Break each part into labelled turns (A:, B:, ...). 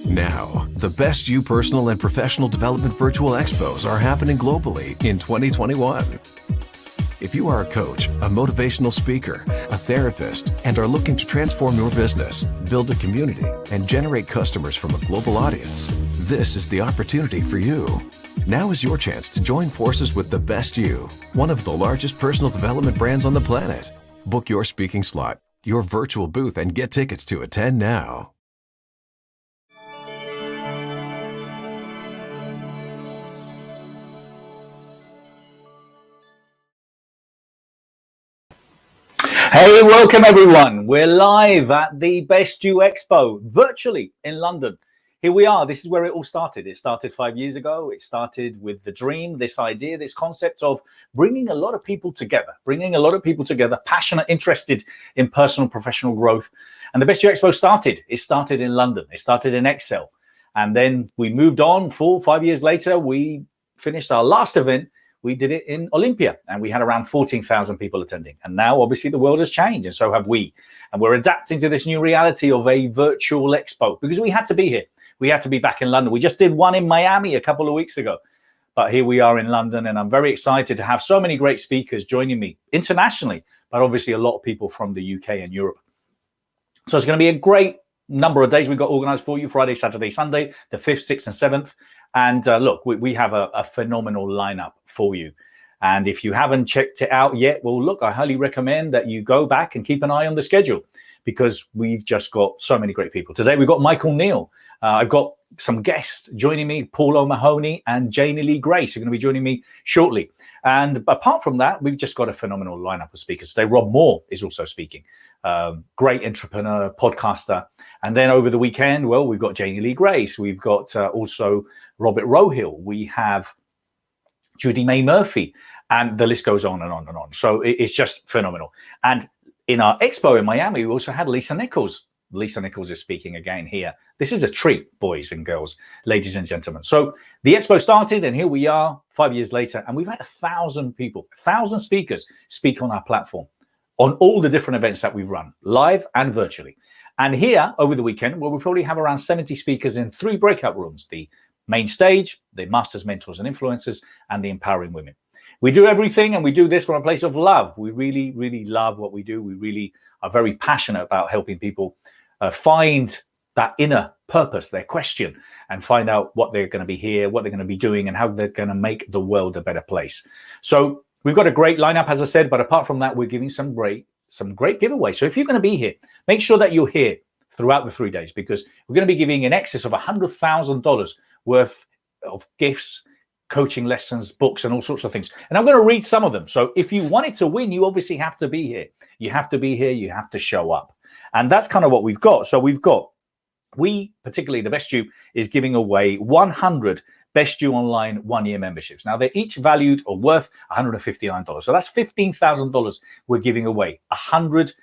A: Now, the Best You Personal and Professional Development Virtual Expos are happening globally in 2021. If you are a coach, a motivational speaker, a therapist, and are looking to transform your business, build a community, and generate customers from a global audience, this is the opportunity for you. Now is your chance to join forces with the Best You, one of the largest personal development brands on the planet. Book your speaking slot, your virtual booth, and get tickets to attend now.
B: Hey, welcome everyone. We're live at the Best You Expo virtually in London. Here we are. This is where it all started. It started 5 years ago. It started with the dream, this idea, this concept of bringing a lot of people together, passionate, interested in personal and professional growth. And the Best You Expo started. It started in London. It started in Excel. And then we moved on. 4 or 5 years later, we finished our last event. We did it in Olympia, and we had around 14,000 people attending. And now, obviously, the world has changed, and so have we. And we're adapting to this new reality of a virtual expo because we had to be here. We had to be back in London. We just did one in Miami a couple of weeks ago. But here we are in London, and I'm very excited to have so many great speakers joining me internationally, but obviously a lot of people from the UK and Europe. So it's going to be a great number of days we've got organized for you: Friday, Saturday, Sunday, the 5th, 6th, and 7th. And look, we have a phenomenal lineup for you. And if you haven't checked it out yet, well, look, I highly recommend that you go back and keep an eye on the schedule because we've just got so many great people. Today, we've got Michael Neal. I've got some guests joining me, Paul O'Mahony and Janie Lee Grace are going to be joining me shortly. And apart from that, we've just got a phenomenal lineup of speakers today. Rob Moore is also speaking. Great entrepreneur, podcaster. And then over the weekend, well, we've got Janie Lee Grace. We've got also Robert Rohill. We have Judy May Murphy. And the list goes on and on and on. So it's just phenomenal. And in our expo in Miami, we also had Lisa Nichols. Lisa Nichols is speaking again here. This is a treat, boys and girls, ladies and gentlemen. So the expo started, and here we are 5 years later, and we've had 1,000 people, 1,000 speakers speak on our platform on all the different events that we run, live and virtually. And here over the weekend, well, we probably have around 70 speakers in 3 breakout rooms: the main stage, the Masters, Mentors, and Influencers, and the Empowering Women. We do everything, and we do this from a place of love. We really, really love what we do. We really are very passionate about helping people find that inner purpose, their question, and find out what they're going to be here, what they're going to be doing, and how they're going to make the world a better place. So we've got a great lineup, as I said, but apart from that, we're giving some great giveaways. So if you're going to be here, make sure that you're here throughout the 3 days, because we're going to be giving in excess of $100,000 worth of gifts, coaching lessons, books, and all sorts of things. And I'm going to read some of them. So if you wanted to win, you obviously have to be here. You have to be here. You have to show up. And that's kind of what we've got. So we, particularly the Best You, is giving away 100 Best You Online 1-year memberships. Now, they're each valued or worth $159. So that's $15,000 we're giving away, 100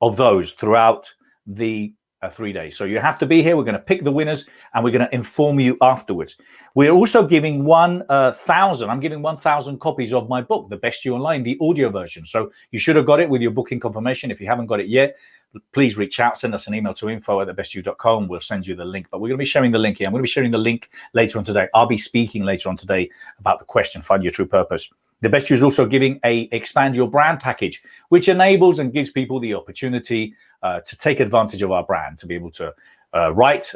B: of those throughout the 3 days. So you have to be here. We're going to pick the winners, and we're going to inform you afterwards. We're also giving 1,000. I'm giving 1,000 copies of my book, The Best You Online, the audio version. So you should have got it with your booking confirmation. If you haven't got it yet, please reach out, send us an email to info@thebestyou.com. We'll send you the link, but we're going to be sharing the link here. I'm going to be sharing the link later on today. I'll be speaking later on today about the question, find your true purpose. The Best You is also giving a Expand Your Brand package, which enables and gives people the opportunity to take advantage of our brand, to be able to write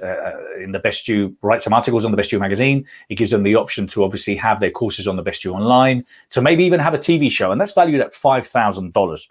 B: in the Best You, write some articles on the Best You magazine. It gives them the option to obviously have their courses on the Best You Online, to maybe even have a TV show, and that's valued at $5,000.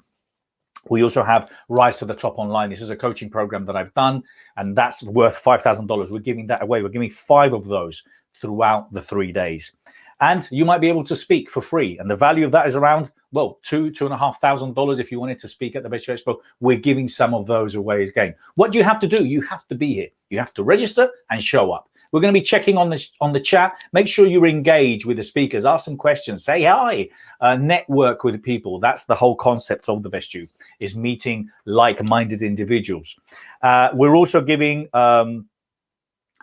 B: We also have Rise to the Top Online. This is a coaching program that I've done, and that's worth $5,000. We're giving that away. We're giving 5 of those throughout the 3 days. And you might be able to speak for free. And the value of that is around, well, $2,500 if you wanted to speak at the Best You Expo. We're giving some of those away again. What do you have to do? You have to be here. You have to register and show up. We're going to be checking on the chat. Make sure you're engaged with the speakers. Ask some questions. Say hi. Network with people. That's the whole concept of the Best You, is meeting like-minded individuals. We're also giving a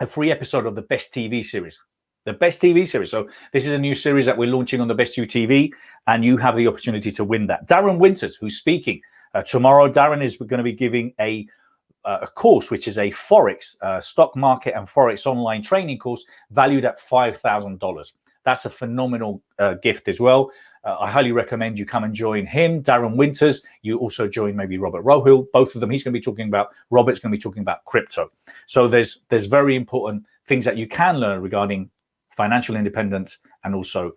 B: free episode of the Best TV series. The Best TV series. So this is a new series that we're launching on the Best You TV, and you have the opportunity to win that. Darren Winters, who's speaking tomorrow. Darren is going to be giving a a course, which is a Forex, stock market and Forex online training course valued at $5,000. That's a phenomenal gift as well. I highly recommend you come and join him, Darren Winters. You also join maybe Robert Rohill. Both of them, he's going to be talking about, Robert's going to be talking about crypto. So there's very important things that you can learn regarding financial independence and also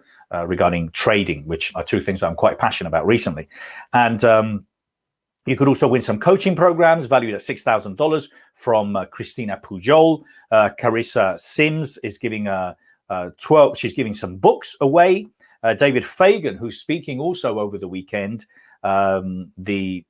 B: regarding trading, which are two things that I'm quite passionate about recently. And you could also win some coaching programs valued at $6,000 from Christina Pujol. Carissa Sims is giving 12. She's giving some books away. David Fagan, who's speaking also over the weekend, the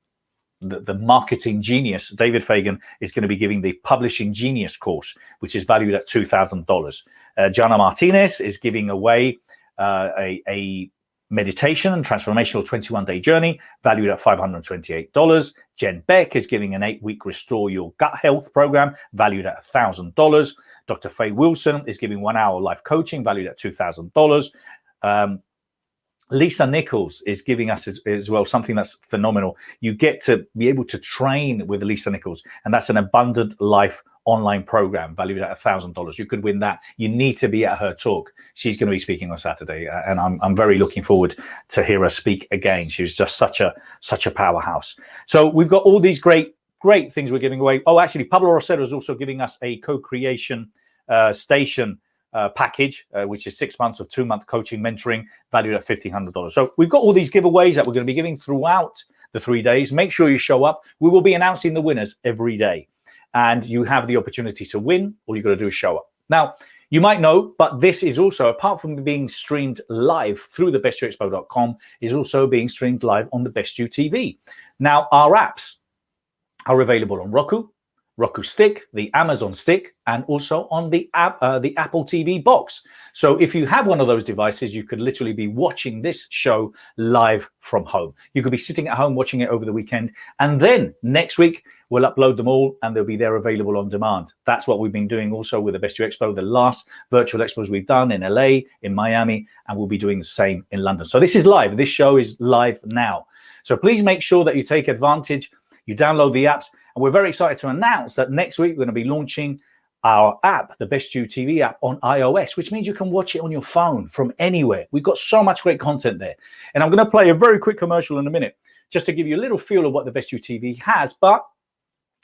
B: marketing genius, David Fagan is going to be giving the Publishing Genius course, which is valued at $2,000. Jana Martinez is giving away a meditation and transformational 21-day journey valued at $528. Jen Beck is giving an 8-week Restore Your Gut Health program valued at $1,000. Dr. Faye Wilson is giving 1-hour life coaching valued at $2,000. Lisa Nichols is giving us as well something that's phenomenal. You get to be able to train with Lisa Nichols, and that's an Abundant Life online program valued at $1,000. You could win that. You need to be at her talk. She's going to be speaking on Saturday, and I'm very looking forward to hear her speak again. She was just such a powerhouse. So we've got all these great things we're giving away. Oh, actually, Pablo Rosero is also giving us a co-creation station package, which is 6 months of 2-month coaching mentoring valued at $1,500. So we've got all these giveaways that we're going to be giving throughout the 3 days. Make sure you show up. We will be announcing the winners every day, and you have the opportunity to win. All you got to do is show up. Now, you might know, but this is also, apart from being streamed live through the bestyouexpo.com, is also being streamed live on the Best You TV. Now, our apps are available on Roku Stick, the Amazon Stick, and also on the Apple TV box. So if you have one of those devices, you could literally be watching this show live from home. You could be sitting at home watching it over the weekend, and then next week we'll upload them all and they'll be there available on demand. That's what we've been doing also with the Best You Expo, the last virtual expos we've done in LA, in Miami, and we'll be doing the same in London. So this is live. This show is live now. So please make sure that you take advantage, you download the apps. And we're very excited to announce that next week we're going to be launching our app, the Best You TV app on iOS, which means you can watch it on your phone from anywhere. We've got so much great content there. And I'm going to play a very quick commercial in a minute, just to give you a little feel of what the Best You TV has. But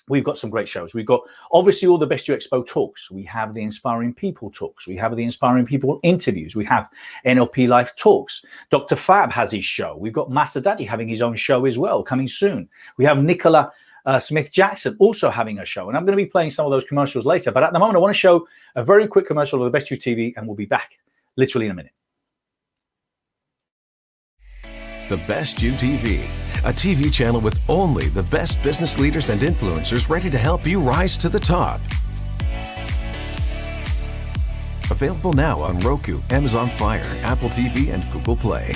B: we've got some great shows. We've got obviously all the Best You Expo talks. We have the Inspiring People talks. We have the Inspiring People interviews. We have NLP Life talks. Dr. Fab has his show. We've got Master Daddy having his own show as well, coming soon. We have Nicola Smith-Jackson also having a show, and I'm going to be playing some of those commercials later, but at the moment I want to show a very quick commercial of the Best You TV, and we'll be back literally in a minute.
A: The Best You TV, a TV channel with only the best business leaders and influencers ready to help you rise to the top. Available now on Roku, Amazon Fire, Apple TV, and Google Play.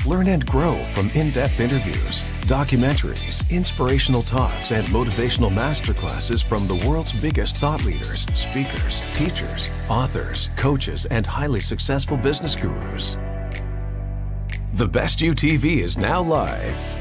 A: Learn and grow from in-depth interviews, documentaries, inspirational talks, and motivational masterclasses from the world's biggest thought leaders, speakers, teachers, authors, coaches, and highly successful business gurus. The Best You TV is now live.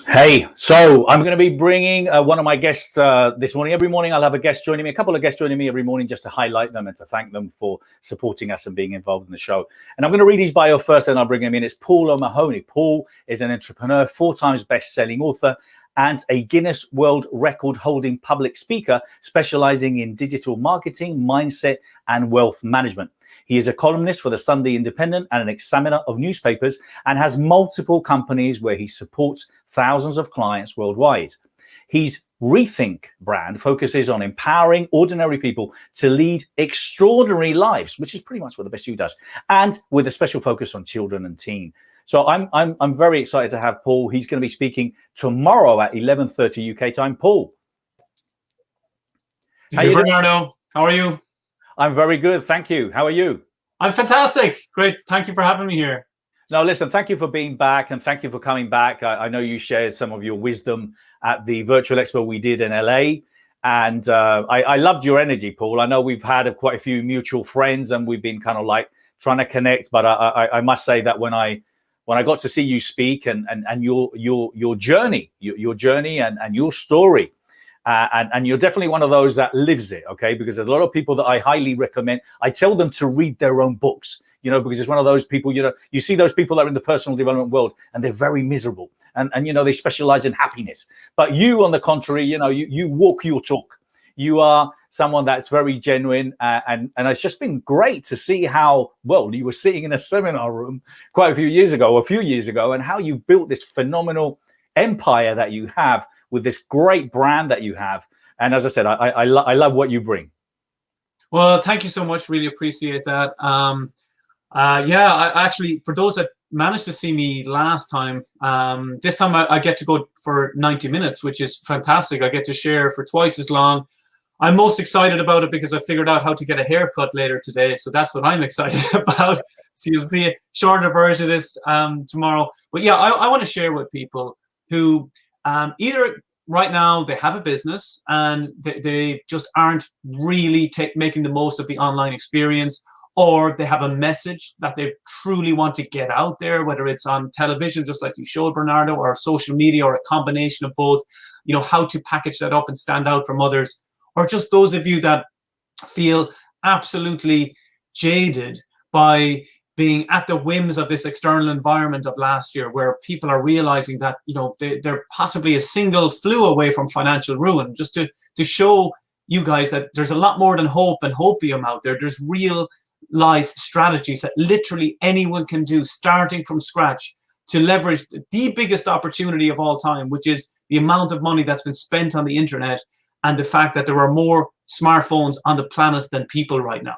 B: Hey, so I'm going to be bringing one of my guests this morning. Every morning I'll have a guest joining me, a couple of guests joining me every morning just to highlight them and to thank them for supporting us and being involved in the show. And I'm going to read his bio first and I'll bring him in. It's Paul O'Mahony. Paul is an entrepreneur, 4 times best-selling author, and a Guinness World Record holding public speaker specializing in digital marketing, mindset, and wealth management. He is a columnist for the Sunday Independent and an examiner of newspapers, and has multiple companies where he supports thousands of clients worldwide. His Rethink brand focuses on empowering ordinary people to lead extraordinary lives, which is pretty much what the Best You does, and with a special focus on children and teen. So I'm very excited to have Paul. He's going to be speaking tomorrow at 11:30 UK time. Paul.
C: Hey, Bernardo. How are you?
B: I'm very good. Thank you. How are you?
C: I'm fantastic. Great. Thank you for having me here.
B: No, listen, thank you for being back and thank you for coming back. I know you shared some of your wisdom at the virtual expo we did in LA. And I loved your energy, Paul. I know we've had quite a few mutual friends and we've been kind of like trying to connect. But I must say that when I when I got to see you speak and your journey, your journey and your story. And you're definitely one of those that lives it, okay? Because there's a lot of people that I highly recommend. I tell them to read their own books, because it's one of those people, you see those people that are in the personal development world and they're very miserable and they specialize in happiness. But you, on the contrary, you walk your talk. You are someone that's very genuine. And it's just been great to see how, well, you were sitting in a seminar room quite a few years ago, and how you built this phenomenal empire that you have with this great brand that you have. And as I said, I love what you bring.
C: Well, thank you so much. Really appreciate that. Yeah, I actually, for those that managed to see me last time, this time I get to go for 90 minutes, which is fantastic. I get to share for twice as long. I'm most excited about it because I figured out how to get a haircut later today. So that's what I'm excited about. So you'll see a shorter version of this tomorrow. But yeah, I want to share with people who either right now they have a business and they just aren't really making the most of the online experience, or they have a message that they truly want to get out there, whether it's on television, just like you showed, Bernardo, or social media, or a combination of both, how to package that up and stand out from others. Or just those of you that feel absolutely jaded by being at the whims of this external environment of last year, where people are realizing that they're possibly a single flu away from financial ruin. Just to show you guys that there's a lot more than hope and hopium out there. There's real life strategies that literally anyone can do, starting from scratch, to leverage the biggest opportunity of all time, which is the amount of money that's been spent on the internet, and the fact that there are more smartphones on the planet than people right now.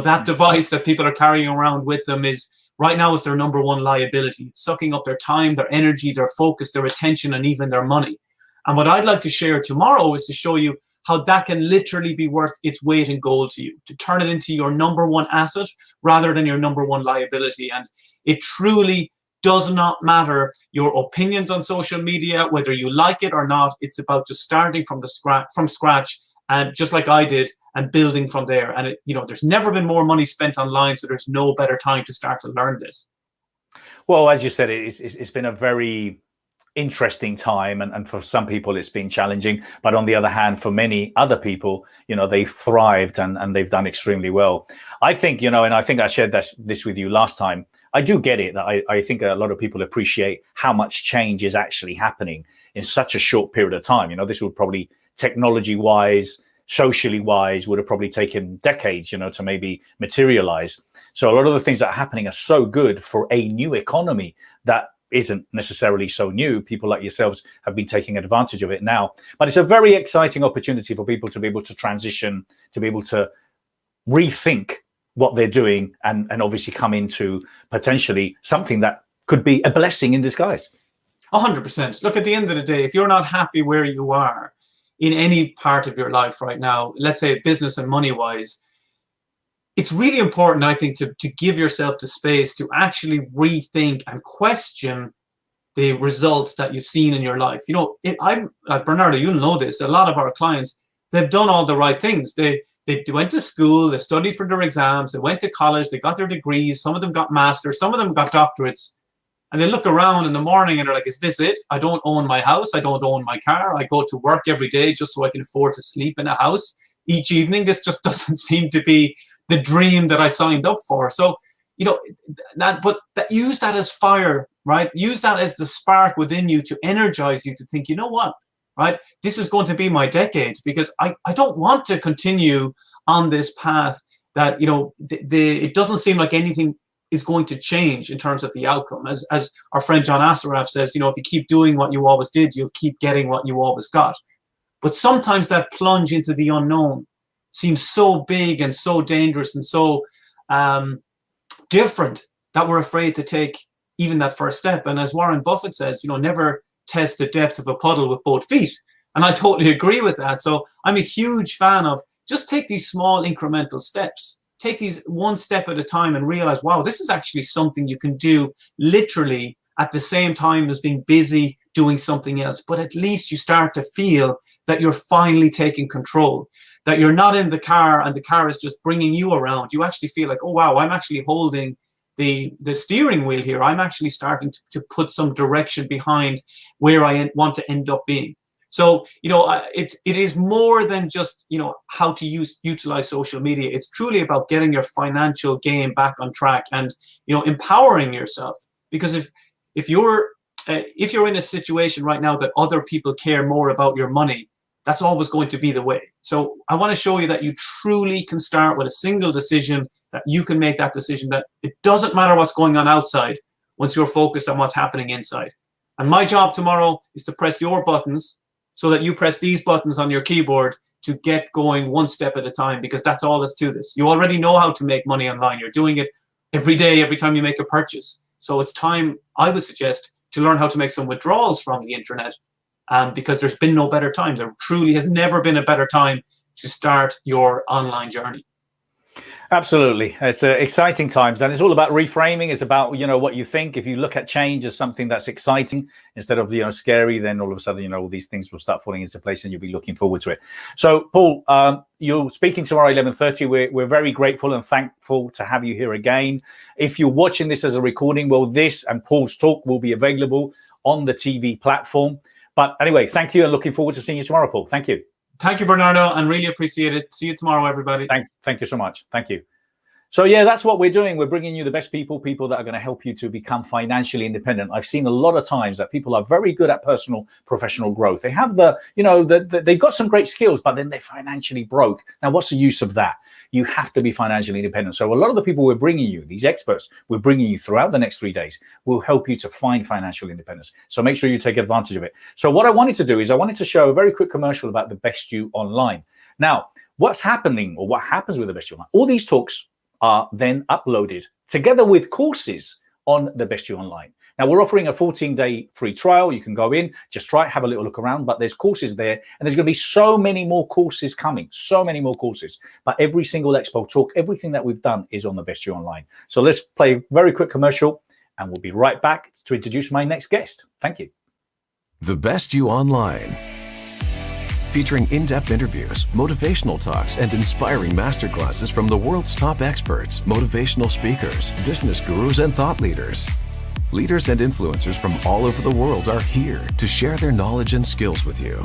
C: That device that people are carrying around with them is right now is their number one liability. It's sucking up their time, their energy, their focus, their attention, and even their money. And what I'd like to share tomorrow is to show you how that can literally be worth its weight in gold to you, to turn it into your number one asset rather than your number one liability. And it truly does not matter your opinions on social media, whether you like it or not. It's about just starting from scratch, and just like I did, and building from there. And there's never been more money spent online, so there's no better time to start to learn this.
B: Well, as you said, it's been a very interesting time, and for some people it's been challenging, but on the other hand, for many other people, they've thrived and they've done extremely well. I think, and I think I shared this with you last time, I do get it, that I think a lot of people appreciate how much change is actually happening in such a short period of time. This would probably, technology wise, socially wise, would have probably taken decades, to maybe materialize. So a lot of the things that are happening are so good for a new economy that isn't necessarily so new. People like yourselves have been taking advantage of it now. But it's a very exciting opportunity for people to be able to transition, to be able to rethink what they're doing, and obviously come into potentially something that could be a blessing in disguise.
C: 100%. Look, at the end of the day, if you're not happy where you are in any part of your life right now, let's say business and money wise, it's really important, I think, to give yourself the space to actually rethink and question the results that you've seen in your life. I'm like Bernardo, you'll know this. A lot of our clients, they've done all the right things. They went to school, they studied for their exams, they went to college, they got their degrees, some of them got masters, some of them got doctorates. And they look around in the morning and they're like, is this it? I don't own my house, I don't own my car, I go to work every day just so I can afford to sleep in a house each evening. This just doesn't seem to be the dream that I signed up for. So, use that as fire, right? Use that as the spark within you to energize you to think, you know what? Right? This is going to be my decade, because I don't want to continue on this path that, it doesn't seem like anything is going to change in terms of the outcome. As our friend John Assaraf says, if you keep doing what you always did, you'll keep getting what you always got. But sometimes that plunge into the unknown seems so big and so dangerous and so different that we're afraid to take even that first step. And as Warren Buffett says, never test the depth of a puddle with both feet. And I totally agree with that. So I'm a huge fan of just take these small incremental steps. Take these one step at a time and realize, wow, this is actually something you can do literally at the same time as being busy doing something else. But at least you start to feel that you're finally taking control, that you're not in the car and the car is just bringing you around. You actually feel like, oh, wow, I'm actually holding the steering wheel here. I'm actually starting to put some direction behind where I want to end up being. So, it is more than just, how to utilize social media. It's truly about getting your financial game back on track and, empowering yourself. Because if you're in a situation right now that other people care more about your money, that's always going to be the way. So I want to show you that you truly can start with a single decision, that you can make that decision, that it doesn't matter what's going on outside once you're focused on what's happening inside. And my job tomorrow is to press your buttons so that you press these buttons on your keyboard to get going one step at a time, because that's all there's to this. You already know how to make money online. You're doing it every day, every time you make a purchase. So it's time, I would suggest, to learn how to make some withdrawals from the internet, because there's been no better time. There truly has never been a better time to start your online journey.
B: Absolutely. It's exciting times, and it's all about reframing. It's about, what you think. If you look at change as something that's exciting instead of, scary, then all of a sudden, all these things will start falling into place and you'll be looking forward to it. So, Paul, you're speaking tomorrow at 11:30. We're very grateful and thankful to have you here again. If you're watching this as a recording, well, this and Paul's talk will be available on the TV platform. But anyway, thank you, and looking forward to seeing you tomorrow, Paul. Thank you.
C: Thank you, Bernardo, and really appreciate it. See you tomorrow, everybody.
B: Thank you so much. Thank you. So yeah, that's what we're doing. We're bringing you the best people that are going to help you to become financially independent. I've seen a lot of times that people are very good at personal, professional growth. They have they've got some great skills, but then they're financially broke. Now, what's the use of that? You have to be financially independent. So a lot of the people we're bringing you, these experts we're bringing you throughout the next 3 days, will help you to find financial independence. So make sure you take advantage of it. So what I wanted to do is I wanted to show a very quick commercial about the Best You Online. Now, what's happening, or what happens with the Best You Online? All these talks are then uploaded together with courses on the Best You Online. Now, we're offering a 14-day free trial. You can go in, just try it, have a little look around, but there's courses there, and there's going to be so many more courses coming, so many more courses. But every single Expo talk, everything that we've done is on the Best You Online. So let's play a very quick commercial, and we'll be right back to introduce my next guest. Thank you.
A: The Best You Online, featuring in-depth interviews, motivational talks, and inspiring masterclasses from the world's top experts, motivational speakers, business gurus, and thought leaders. Leaders and influencers from all over the world are here to share their knowledge and skills with you.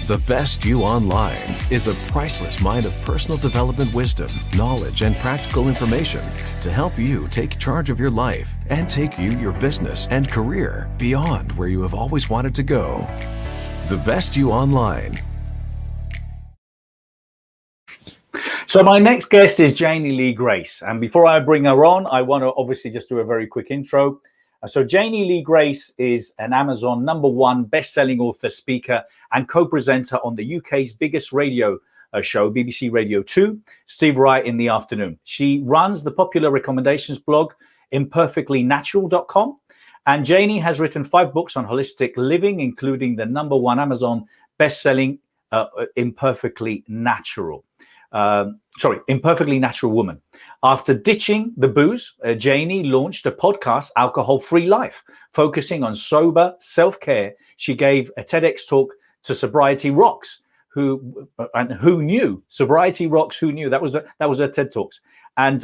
A: The Best You Online is a priceless mine of personal development wisdom, knowledge, and practical information to help you take charge of your life and take your business and career beyond where you have always wanted to go. The Best You Online.
B: So my next guest is Janie Lee Grace. And before I bring her on, I want to obviously just do a very quick intro. So Janie Lee Grace is an Amazon #1 best-selling author, speaker, and co-presenter on the UK's biggest radio show, BBC Radio 2, Steve Wright in the Afternoon. She runs the popular recommendations blog, imperfectlynatural.com. And Janie has written 5 books on holistic living, including the #1 Amazon best-selling Imperfectly Natural. Imperfectly Natural Woman. After ditching the booze, Janie launched a podcast, Alcohol-Free Life, focusing on sober self-care. She gave a TEDx talk to Sobriety Rocks. Who knew? Sobriety Rocks, who knew? That was her TED Talks. And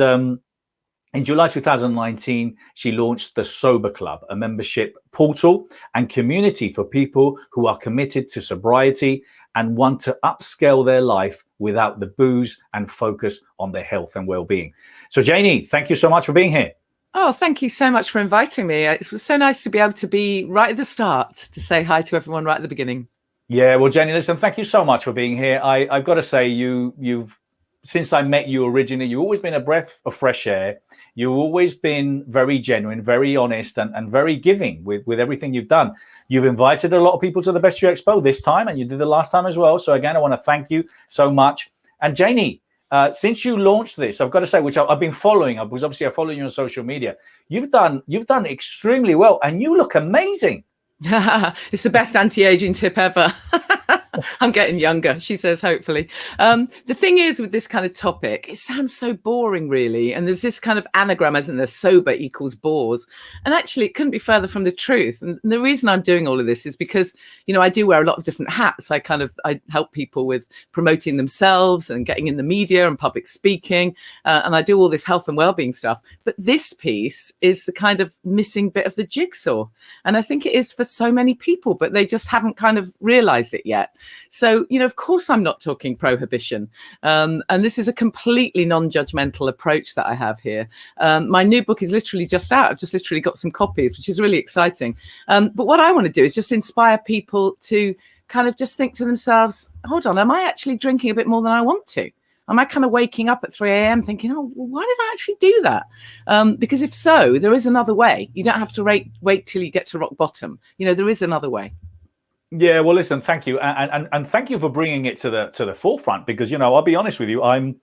B: in July 2019, she launched the Sober Club, a membership portal and community for people who are committed to sobriety and want to upscale their life without the booze and focus on their health and well-being. So Janie, thank you so much for being here.
D: Oh, thank you so much for inviting me. It was so nice to be able to be right at the start, to say hi to everyone right at the beginning.
B: Yeah, well, Janie, listen, thank you so much for being here. I've got to say, you've since I met you originally, you've always been a breath of fresh air. You've always been very genuine, very honest, and very giving with everything you've done. You've invited a lot of people to the Best You Expo this time, and you did the last time as well. So again, I want to thank you so much. And Janie, since you launched this, I've got to say, which I've been following, because obviously I follow you on social media. You've done extremely well, and you look amazing.
D: It's the best anti-aging tip ever. I'm getting younger, she says, hopefully. The thing is with this kind of topic, it sounds so boring, really. And there's this kind of anagram, isn't there? Sober equals bores. And actually, it couldn't be further from the truth. And the reason I'm doing all of this is because, you know, I do wear a lot of different hats. I help people with promoting themselves and getting in the media and public speaking. And I do all this health and wellbeing stuff. But this piece is the kind of missing bit of the jigsaw. And I think it is for so many people, but they just haven't kind of realized it yet. So, you know, of course, I'm not talking prohibition. And this is a completely non-judgmental approach that I have here. My new book is literally just out. I've just literally got some copies, which is really exciting. But what I want to do is just inspire people to kind of just think to themselves, hold on, am I actually drinking a bit more than I want to? Am I kind of waking up at 3 a.m. thinking, oh, well, why did I actually do that? Because if so, there is another way. You don't have to wait till you get to rock bottom. You know, there is another way.
B: Yeah, well, listen, thank you. And thank you for bringing it to the forefront, because, you know, I'll be honest with you, I'm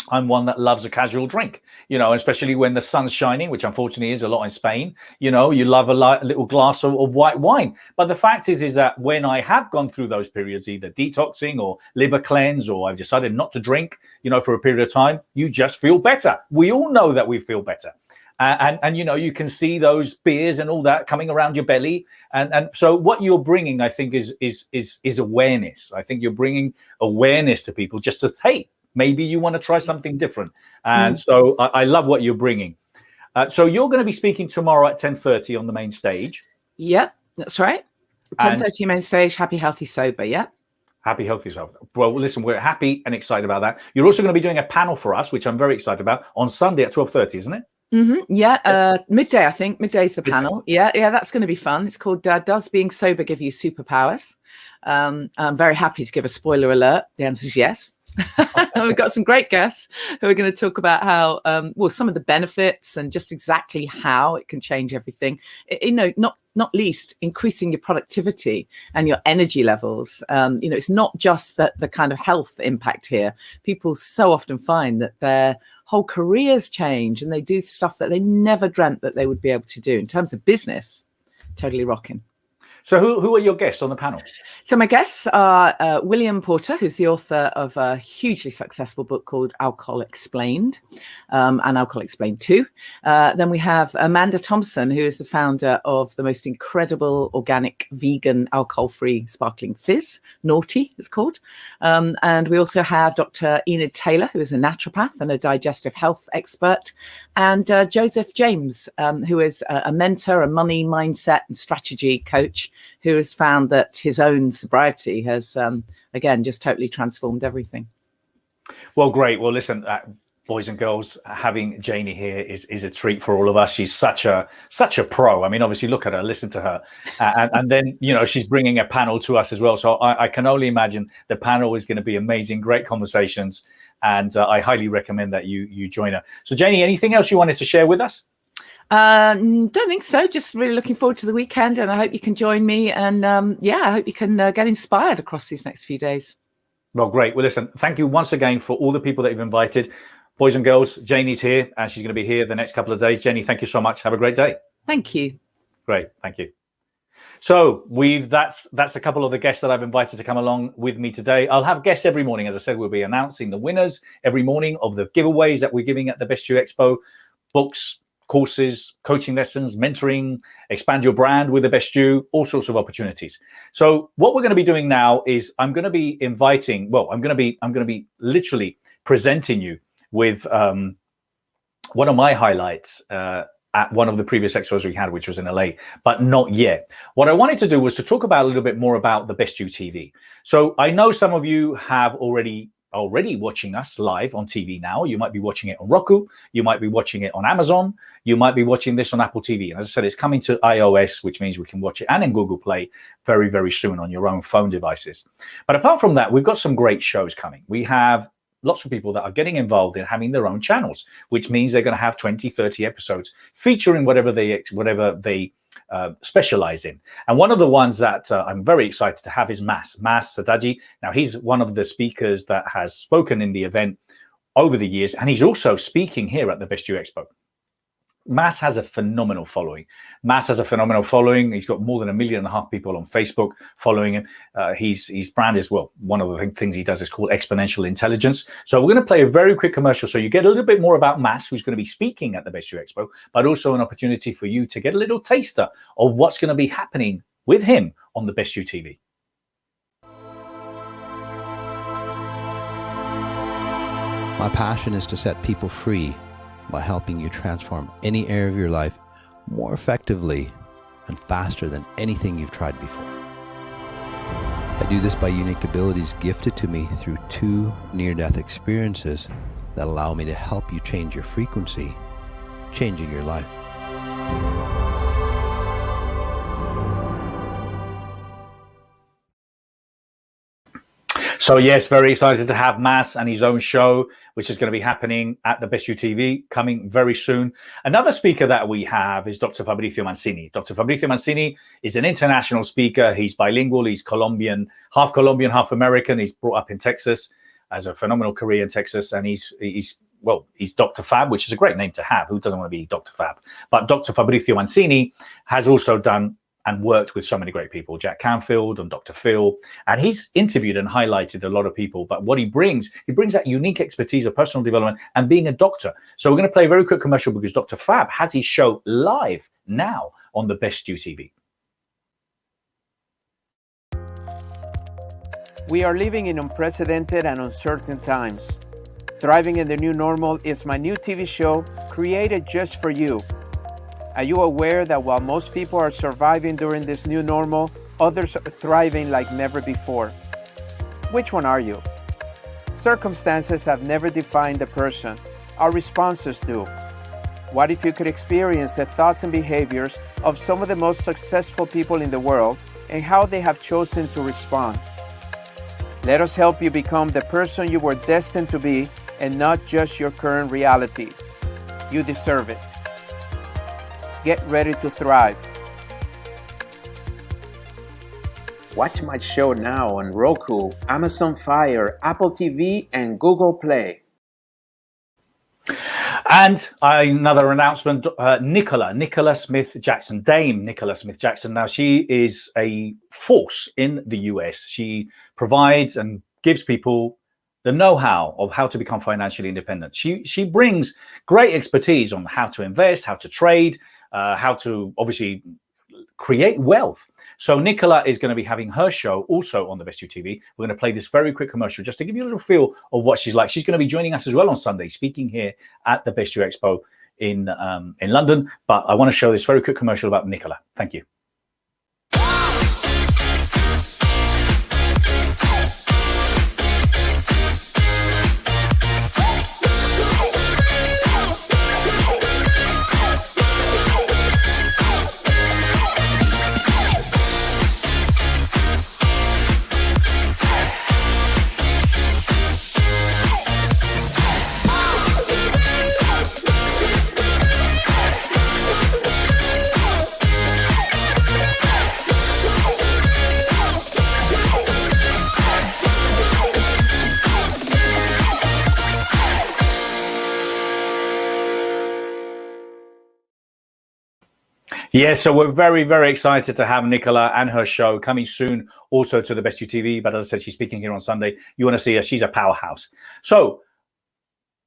B: one that loves a casual drink, you know, especially when the sun's shining, which unfortunately is a lot in Spain. You know, you love a little glass of white wine. But the fact is that when I have gone through those periods, either detoxing or liver cleanse, or I've decided not to drink, you know, for a period of time, you just feel better. We all know that we feel better. And you know, you can see those beers and all that coming around your belly. And so what you're bringing, I think, is awareness. I think you're bringing awareness to people just to, hey, maybe you want to try something different. And so I love what you're bringing. So you're going to be speaking tomorrow at 10:30 on the main stage.
D: Yeah, that's right. 10:30 main stage, Happy, Healthy, Sober. Yeah. Happy,
B: healthy, sober. Well, listen, we're happy and excited about that. You're also going to be doing a panel for us, which I'm very excited about, on Sunday at 12:30, isn't it?
D: Yeah, midday, I think. Midday's the panel. Yeah, that's going to be fun. It's called Does Being Sober Give You Superpowers? I'm very happy to give a spoiler alert. The answer is yes. We've got some great guests who are going to talk about how, well, some of the benefits and just exactly how it can change everything. You know, not least increasing your productivity and your energy levels. You know, it's not just the kind of health impact here. People so often find that their whole careers change and they do stuff that they never dreamt that they would be able to do in terms of business. Totally rocking.
B: So who are your guests on the panel?
D: So my guests are William Porter, who's the author of a hugely successful book called Alcohol Explained and Alcohol Explained 2. Then we have Amanda Thompson, who is the founder of the most incredible organic vegan alcohol-free sparkling fizz, Naughty it's called. And we also have Dr. Enid Taylor, who is a naturopath and a digestive health expert, and Joseph James, who is a mentor, a money mindset and strategy coach, who has found that his own sobriety has, again, just totally transformed everything.
B: Well, great. Well, listen, boys and girls, having Janie here is a treat for all of us. She's such a pro. I mean, obviously, look at her, listen to her. And then, you know, she's bringing a panel to us as well. So I can only imagine the panel is going to be amazing, great conversations. And I highly recommend that you join her. So, Janie, anything else you wanted to share with us?
D: Don't think so. Just really looking forward to the weekend, and I hope you can join me. And I hope you can get inspired across these next few days.
B: Well, great. Well, listen, thank you once again for all the people that you've invited. Boys and girls, Janie's here, and she's going to be here the next couple of days. Janie, thank you so much. Have a great day.
D: Thank you.
B: Great. Thank you. So that's a couple of the guests that I've invited to come along with me today. I'll have guests every morning. As I said, we'll be announcing the winners every morning of the giveaways that we're giving at the Best You Expo. Books, courses, coaching lessons, mentoring, expand your brand with the Best You, all sorts of opportunities. So what we're going to be doing now is I'm going to be literally presenting you with one of my highlights at one of the previous expos we had, which was in LA, but not yet. What I wanted to do was to talk about a little bit more about the Best You TV. So I know some of you have already watching us live on TV now. You might be watching it on Roku. You might be watching it on Amazon. You might be watching this on Apple TV. And as I said, it's coming to iOS, which means we can watch it, and in Google Play very, very soon on your own phone devices. But apart from that, we've got some great shows coming. We have lots of people that are getting involved in having their own channels, which means they're going to have 20, 30 episodes featuring whatever they specialize in. And one of the ones that I'm very excited to have is Mas Sadaji. Now, he's one of the speakers that has spoken in the event over the years, and he's also speaking here at the Best You Expo. Mas has a phenomenal following. He's got more than 1.5 million people on Facebook following him. His brand is, well, one of the things he does is called exponential intelligence. So we're going to play a very quick commercial so you get a little bit more about Mas, who's going to be speaking at the Best You Expo, but also an opportunity for you to get a little taster of what's going to be happening with him on the Best You TV.
E: My passion is to set people free by helping you transform any area of your life more effectively and faster than anything you've tried before. I do this by unique abilities gifted to me through 2 near-death experiences that allow me to help you change your frequency, changing your life.
B: So yes, very excited to have Mas and his own show, which is going to be happening at the Best You TV, coming very soon. Another speaker that we have is Dr. Fabrizio Mancini. Dr. Fabrizio Mancini is an international speaker. He's bilingual. He's Colombian, half American. He's brought up in Texas, has a phenomenal career in Texas, and he's Dr. Fab, which is a great name to have. Who doesn't want to be Dr. Fab? But Dr. Fabrizio Mancini has also done and worked with so many great people, Jack Canfield and Dr. Phil, and he's interviewed and highlighted a lot of people. But what he brings that unique expertise of personal development and being a doctor. So we're going to play a very quick commercial because Dr. Fab has his show live now on the Best You TV.
F: We are living in unprecedented and uncertain times. Thriving in the New Normal is my new TV show created just for you. Are you aware that while most people are surviving during this new normal, others are thriving like never before? Which one are you? Circumstances have never defined a person. Our responses do. What if you could experience the thoughts and behaviors of some of the most successful people in the world and how they have chosen to respond? Let us help you become the person you were destined to be and not just your current reality. You deserve it. Get ready to thrive. Watch my show now on Roku, Amazon Fire, Apple TV, and Google Play.
B: And another announcement, Nicola Smith-Jackson, Dame Nicola Smith-Jackson. Now, she is a force in the US. She provides and gives people the know-how of how to become financially independent. She brings great expertise on how to invest, how to trade, how to obviously create wealth. So Nicola is going to be having her show also on the Best You TV. We're going to play this very quick commercial just to give you a little feel of what she's like. She's going to be joining us as well on Sunday, speaking here at the Best You Expo in London. But I want to show this very quick commercial about Nicola. Thank you. Yeah, so we're very, very excited to have Nicola and her show coming soon also to the Best You TV. But as I said, she's speaking here on Sunday. You want to see her, she's a powerhouse. So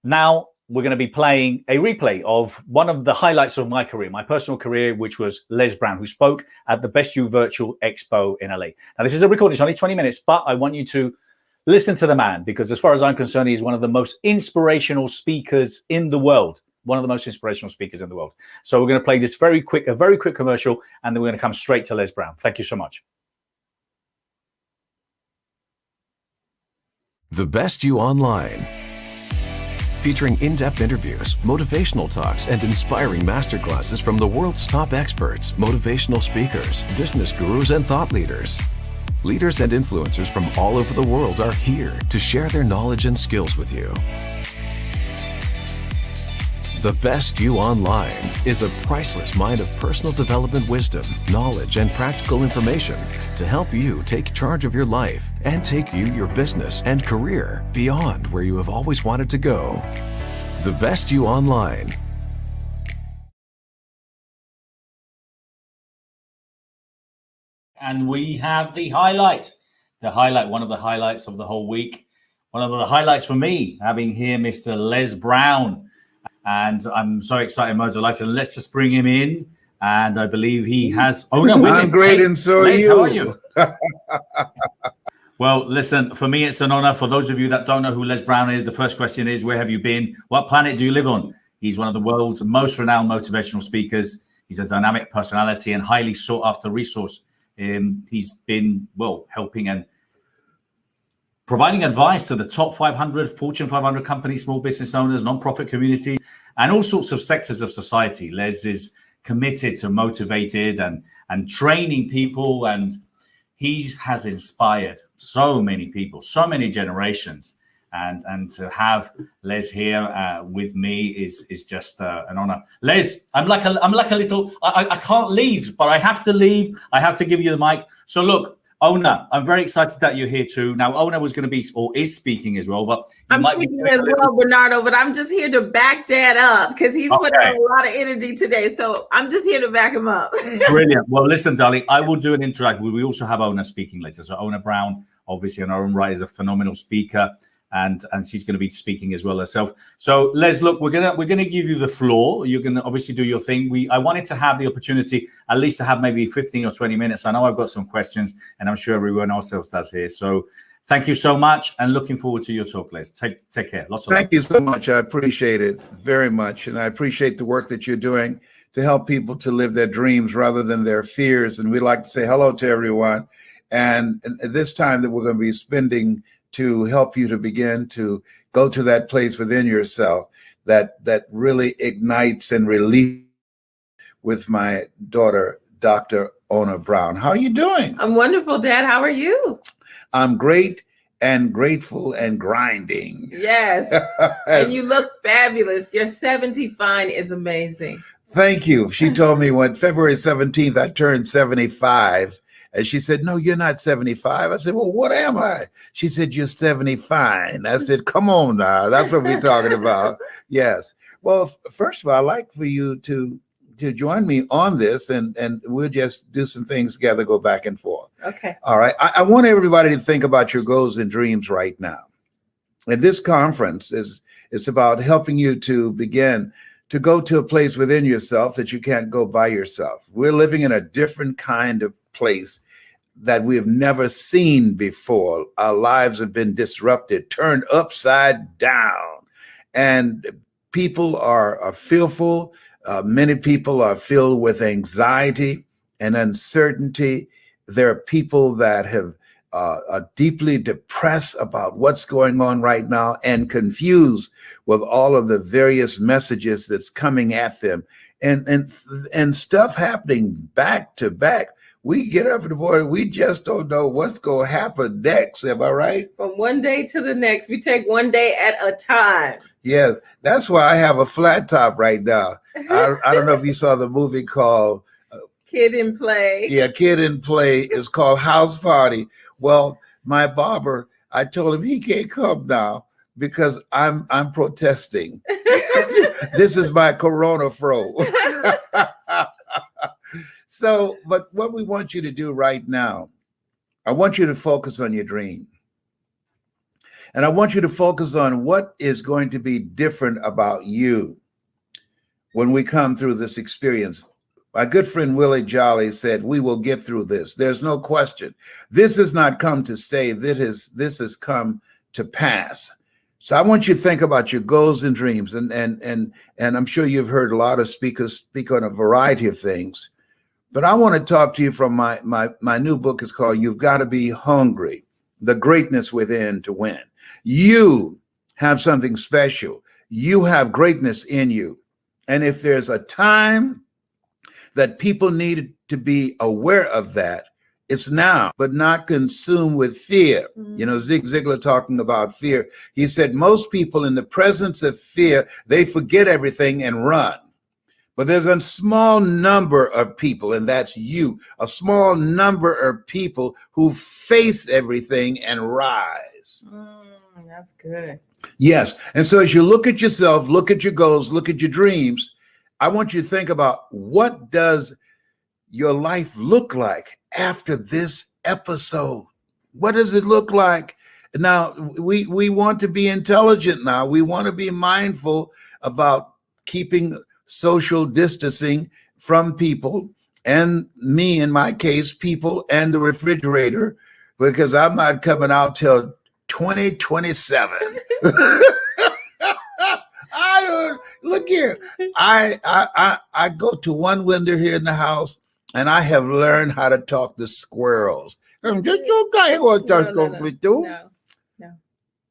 B: now we're going to be playing a replay of one of the highlights of my career, my personal career, which was Les Brown, who spoke at the Best You Virtual Expo in LA. Now, this is a recording, it's only 20 minutes, but I want you to listen to the man because as far as I'm concerned, he's one of the most inspirational speakers in the world. One of the most inspirational speakers in the world. So we're going to play this a very quick commercial, and then we're going to come straight to Les Brown. Thank you so much.
A: The Best You Online. Featuring in-depth interviews, motivational talks, and inspiring masterclasses from the world's top experts, motivational speakers, business gurus, and thought leaders. Leaders and influencers from all over the world are here to share their knowledge and skills with you. The Best You Online is a priceless mine of personal development wisdom, knowledge, and practical information to help you take charge of your life and take you, your business, and career beyond where you have always wanted to go. The Best You Online.
B: And we have the highlight, one of the highlights of the whole week. One of the highlights for me, having here Mr. Les Brown. And I'm so excited, Mo, delighted. Let's just bring him in. And I believe he has owner with him.
G: I'm great,
B: hey,
G: and so
B: Les,
G: are
B: you.
G: How
B: are you? Well, listen, for me, it's an honor. For those of you that don't know who Les Brown is, the first question is, where have you been? What planet do you live on? He's one of the world's most renowned motivational speakers. He's a dynamic personality and highly sought after resource. He's been, helping and providing advice to the top 500, Fortune 500 companies, small business owners, nonprofit communities, and all sorts of sectors of society. Les is committed to motivated and training people, and he has inspired so many people, so many generations. And to have Les here with me is just an honor. Les, I'm like a little. I can't leave, but I have to leave. I have to give you the mic. So look, Ona, I'm very excited that you're here too. Now, Ona was going to be or is speaking as well, but
H: I'm speaking as well, Bernardo. But I'm just here to back Dad up because he's putting on a lot of energy today. So I'm just here to back him up.
B: Brilliant. Well, listen, darling, I will do an interact. We also have Ona speaking later. So Ona Brown, obviously, in her own right, is a phenomenal speaker. And she's going to be speaking as well herself. So Les, look, we're gonna give you the floor. You're gonna obviously do your thing. I wanted to have the opportunity at least to have maybe 15 or 20 minutes. I know I've got some questions, and I'm sure everyone else does here. So thank you so much, and looking forward to your talk, Les. Take care. Lots of
G: Thank you so much. I appreciate it very much, and I appreciate the work that you're doing to help people to live their dreams rather than their fears. And we'd like to say hello to everyone. And this time that we're going to be spending to help you to begin to go to that place within yourself that really ignites and releases with my daughter, Dr. Ona Brown. How are you doing?
H: I'm wonderful, Dad. How are you?
G: I'm great and grateful and grinding.
H: Yes. And you look fabulous. Your 70 fine is amazing.
G: Thank you. She told me when February 17th, I turned 75. And she said, no, you're not 75. I said, well, what am I? She said, you're 75. I said, come on now. That's what we're talking about. Yes. Well, first of all, I'd like for you to join me on this, and we'll just do some things together, go back and forth.
H: Okay.
G: All right. I want everybody to think about your goals and dreams right now. And this conference it's about helping you to begin to go to a place within yourself that you can't go by yourself. We're living in a different kind of place that we have never seen before. Our lives have been disrupted, turned upside down, and people are fearful. Many people are filled with anxiety and uncertainty. There are people that are deeply depressed about what's going on right now and confused with all of the various messages that's coming at them, and stuff happening back to back. We get up in the morning, we just don't know what's going to happen next. Am I right?
H: From one day to the next, we take one day at a time.
G: Yes, that's why I have a flat top right now. I don't know if you saw the movie called
H: Kid in Play.
G: Yeah, Kid in Play. It's called House Party. Well, my barber, I told him he can't come now because I'm protesting. This is my Corona fro. So, but what we want you to do right now, I want you to focus on your dream. And I want you to focus on what is going to be different about you when we come through this experience. My good friend Willie Jolly said, we will get through this. There's no question. This has not come to stay. This has come to pass. So I want you to think about your goals and dreams. And I'm sure you've heard a lot of speakers speak on a variety of things. But I want to talk to you from my new book. Is called You've Got to Be Hungry, The Greatness Within to Win. You have something special. You have greatness in you. And if there's a time that people need to be aware of that, it's now, but not consumed with fear. Mm-hmm. You know, Zig Ziglar talking about fear. He said, most people in the presence of fear, they forget everything and run. But there's a small number of people, and that's you, a small number of people who face everything and rise.
H: That's good.
G: Yes. And so as you look at yourself, look at your goals, look at your dreams, I want you to think about what does your life look like after this episode? What does it look like? Now, we want to be intelligent now. We want to be mindful about keeping social distancing from people, and me, in my case, people and the refrigerator, because I'm not coming out till 2027. I don't look here. I go to one window here in the house, and I have learned how to talk to squirrels. I'm just okay.
H: No.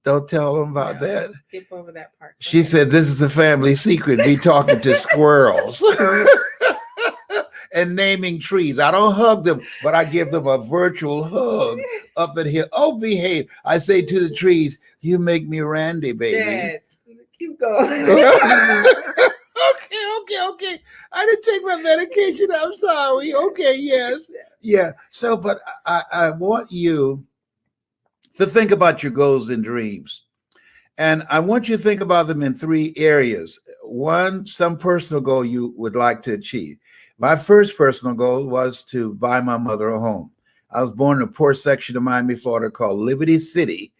G: Don't tell them about that.
H: Skip over that part.
G: She said, "This is a family secret. Be talking to squirrels." And naming trees. I don't hug them, but I give them a virtual hug up in here. Oh, behave. I say to the trees, "You make me Randy, baby."
H: Dad, keep going.
G: Okay. I didn't take my medication. I'm sorry. Okay, yes. Yeah. So, but I want you to think about your goals and dreams. And I want you to think about them in 3 areas. One, some personal goal you would like to achieve. My first personal goal was to buy my mother a home. I was born in a poor section of Miami, Florida called Liberty City,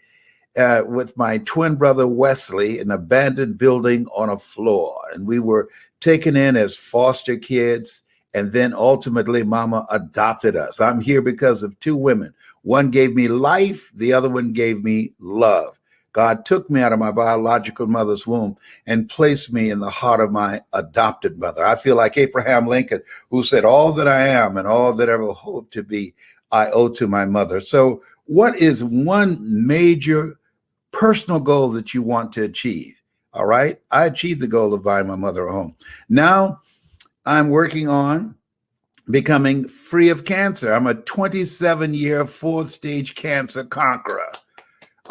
G: with my twin brother Wesley, an abandoned building on a floor. And we were taken in as foster kids. And then ultimately, Mama adopted us. I'm here because of 2 women. One gave me life. The other one gave me love. God took me out of my biological mother's womb and placed me in the heart of my adopted mother. I feel like Abraham Lincoln, who said, "All that I am and all that I ever hope to be, I owe to my mother." So what is one major personal goal that you want to achieve? All right. I achieved the goal of buying my mother a home. Now I'm working on becoming free of cancer. I'm a 27-year 4th stage cancer conqueror.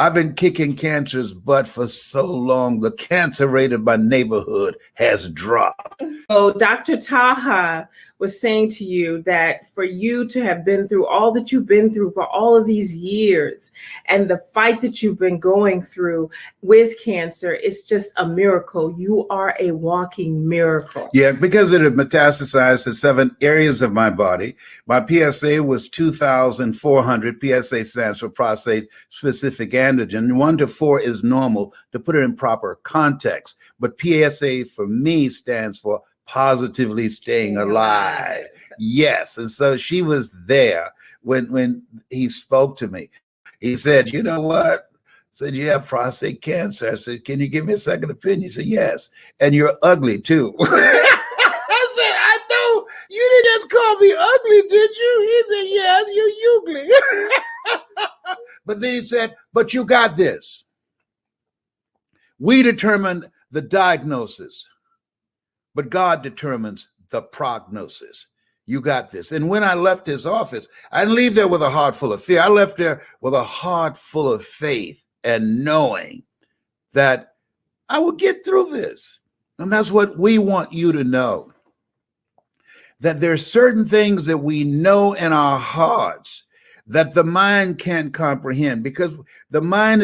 G: I've been kicking cancer's butt for so long, the cancer rate of my neighborhood has dropped.
H: So Dr. Taha was saying to you that for you to have been through all that you've been through for all of these years and the fight that you've been going through with cancer, it's just a miracle. You are a walking miracle.
G: Yeah, because it had metastasized to 7 areas of my body. My PSA was 2,400. PSA stands for prostate specific antigen. 1 to 4 is normal, to put it in proper context. But PSA for me stands for positively staying alive. Yes. And so she was there when he spoke to me. He said, "You know what?" I said, "You have prostate cancer." I said, "Can you give me a second opinion?" He said, "Yes. And you're ugly too." I said, "I know. You didn't just call me ugly, did you?" He said, "Yes, you're ugly." But then he said, "But you got this. We determined the diagnosis, but God determines the prognosis. You got this." And when I left his office, I didn't leave there with a heart full of fear. I left there with a heart full of faith and knowing that I would get through this. And that's what we want you to know, that there's certain things that we know in our hearts that the mind can't comprehend, because the mind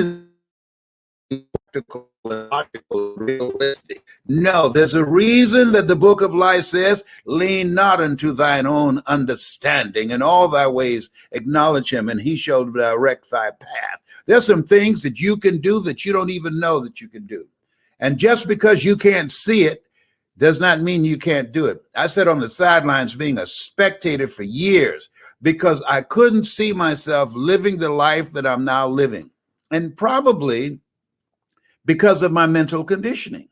G: is practical, logical, realistic. No, there's a reason that the book of life says, "Lean not unto thine own understanding, in all thy ways acknowledge him, and he shall direct thy path." There's some things that you can do that you don't even know that you can do. And just because you can't see it does not mean you can't do it. I sat on the sidelines being a spectator for years because I couldn't see myself living the life that I'm now living. And probably because of my mental conditioning,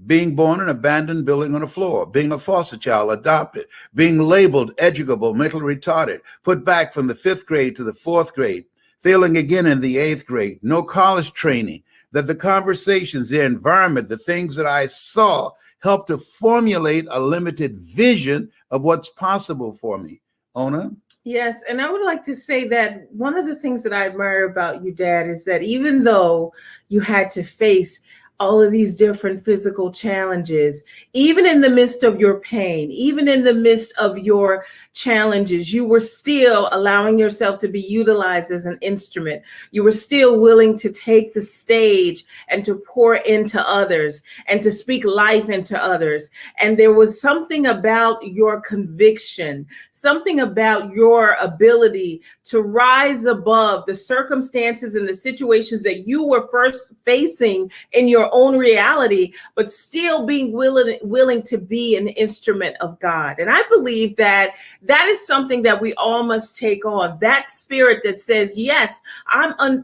G: being born in an abandoned building on a floor, being a foster child, adopted, being labeled educable, mentally retarded, put back from the 5th grade to the 4th grade, failing again in the 8th grade, no college training, that the conversations, the environment, the things that I saw helped to formulate a limited vision of what's possible for me. Ona?
H: Yes, and I would like to say that one of the things that I admire about you, Dad, is that even though you had to face all of these different physical challenges, even in the midst of your pain, even in the midst of your challenges, you were still allowing yourself to be utilized as an instrument. You were still willing to take the stage and to pour into others and to speak life into others. And there was something about your conviction, something about your ability to rise above the circumstances and the situations that you were first facing in your own reality, but still being willing to be an instrument of God. And I believe that that is something that we all must take on, that spirit that says, yes,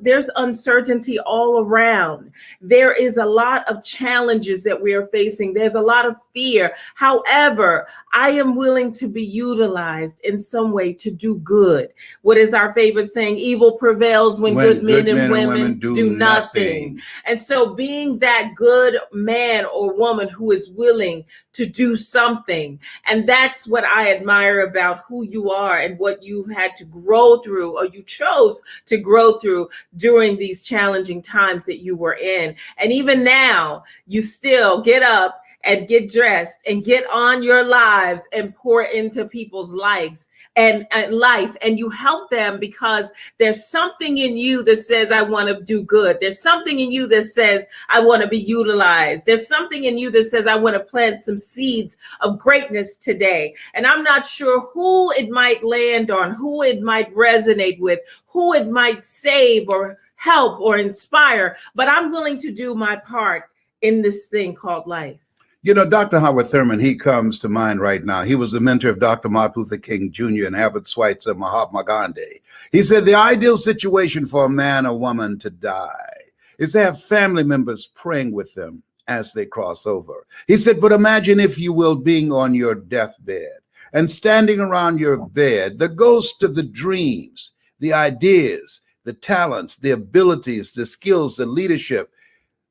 H: there's uncertainty all around. There is a lot of challenges that we are facing. There's a lot of fear. However, I am willing to be utilized in some way to do good. What is our favorite saying? Evil prevails when good men and women do nothing. And so being that good man or woman who is willing to do something, and that's what I admire about who you are and what you had to grow through, or you chose to grow through during these challenging times that you were in. And even now, you still get up and get dressed and get on your lives and pour into people's lives and life. And you help them because there's something in you that says, I want to do good. There's something in you that says, I want to be utilized. There's something in you that says, I want to plant some seeds of greatness today. And I'm not sure who it might land on, who it might resonate with, who it might save or help or inspire, but I'm willing to do my part in this thing called life.
G: You know, Dr. Howard Thurman, he comes to mind right now. He was the mentor of Dr. Martin Luther King Jr. and Albert Schweitzer, Mahatma Gandhi. He said the ideal situation for a man or woman to die is to have family members praying with them as they cross over. He said, but imagine, if you will, being on your deathbed and standing around your bed, the ghost of the dreams, the ideas, the talents, the abilities, the skills, the leadership,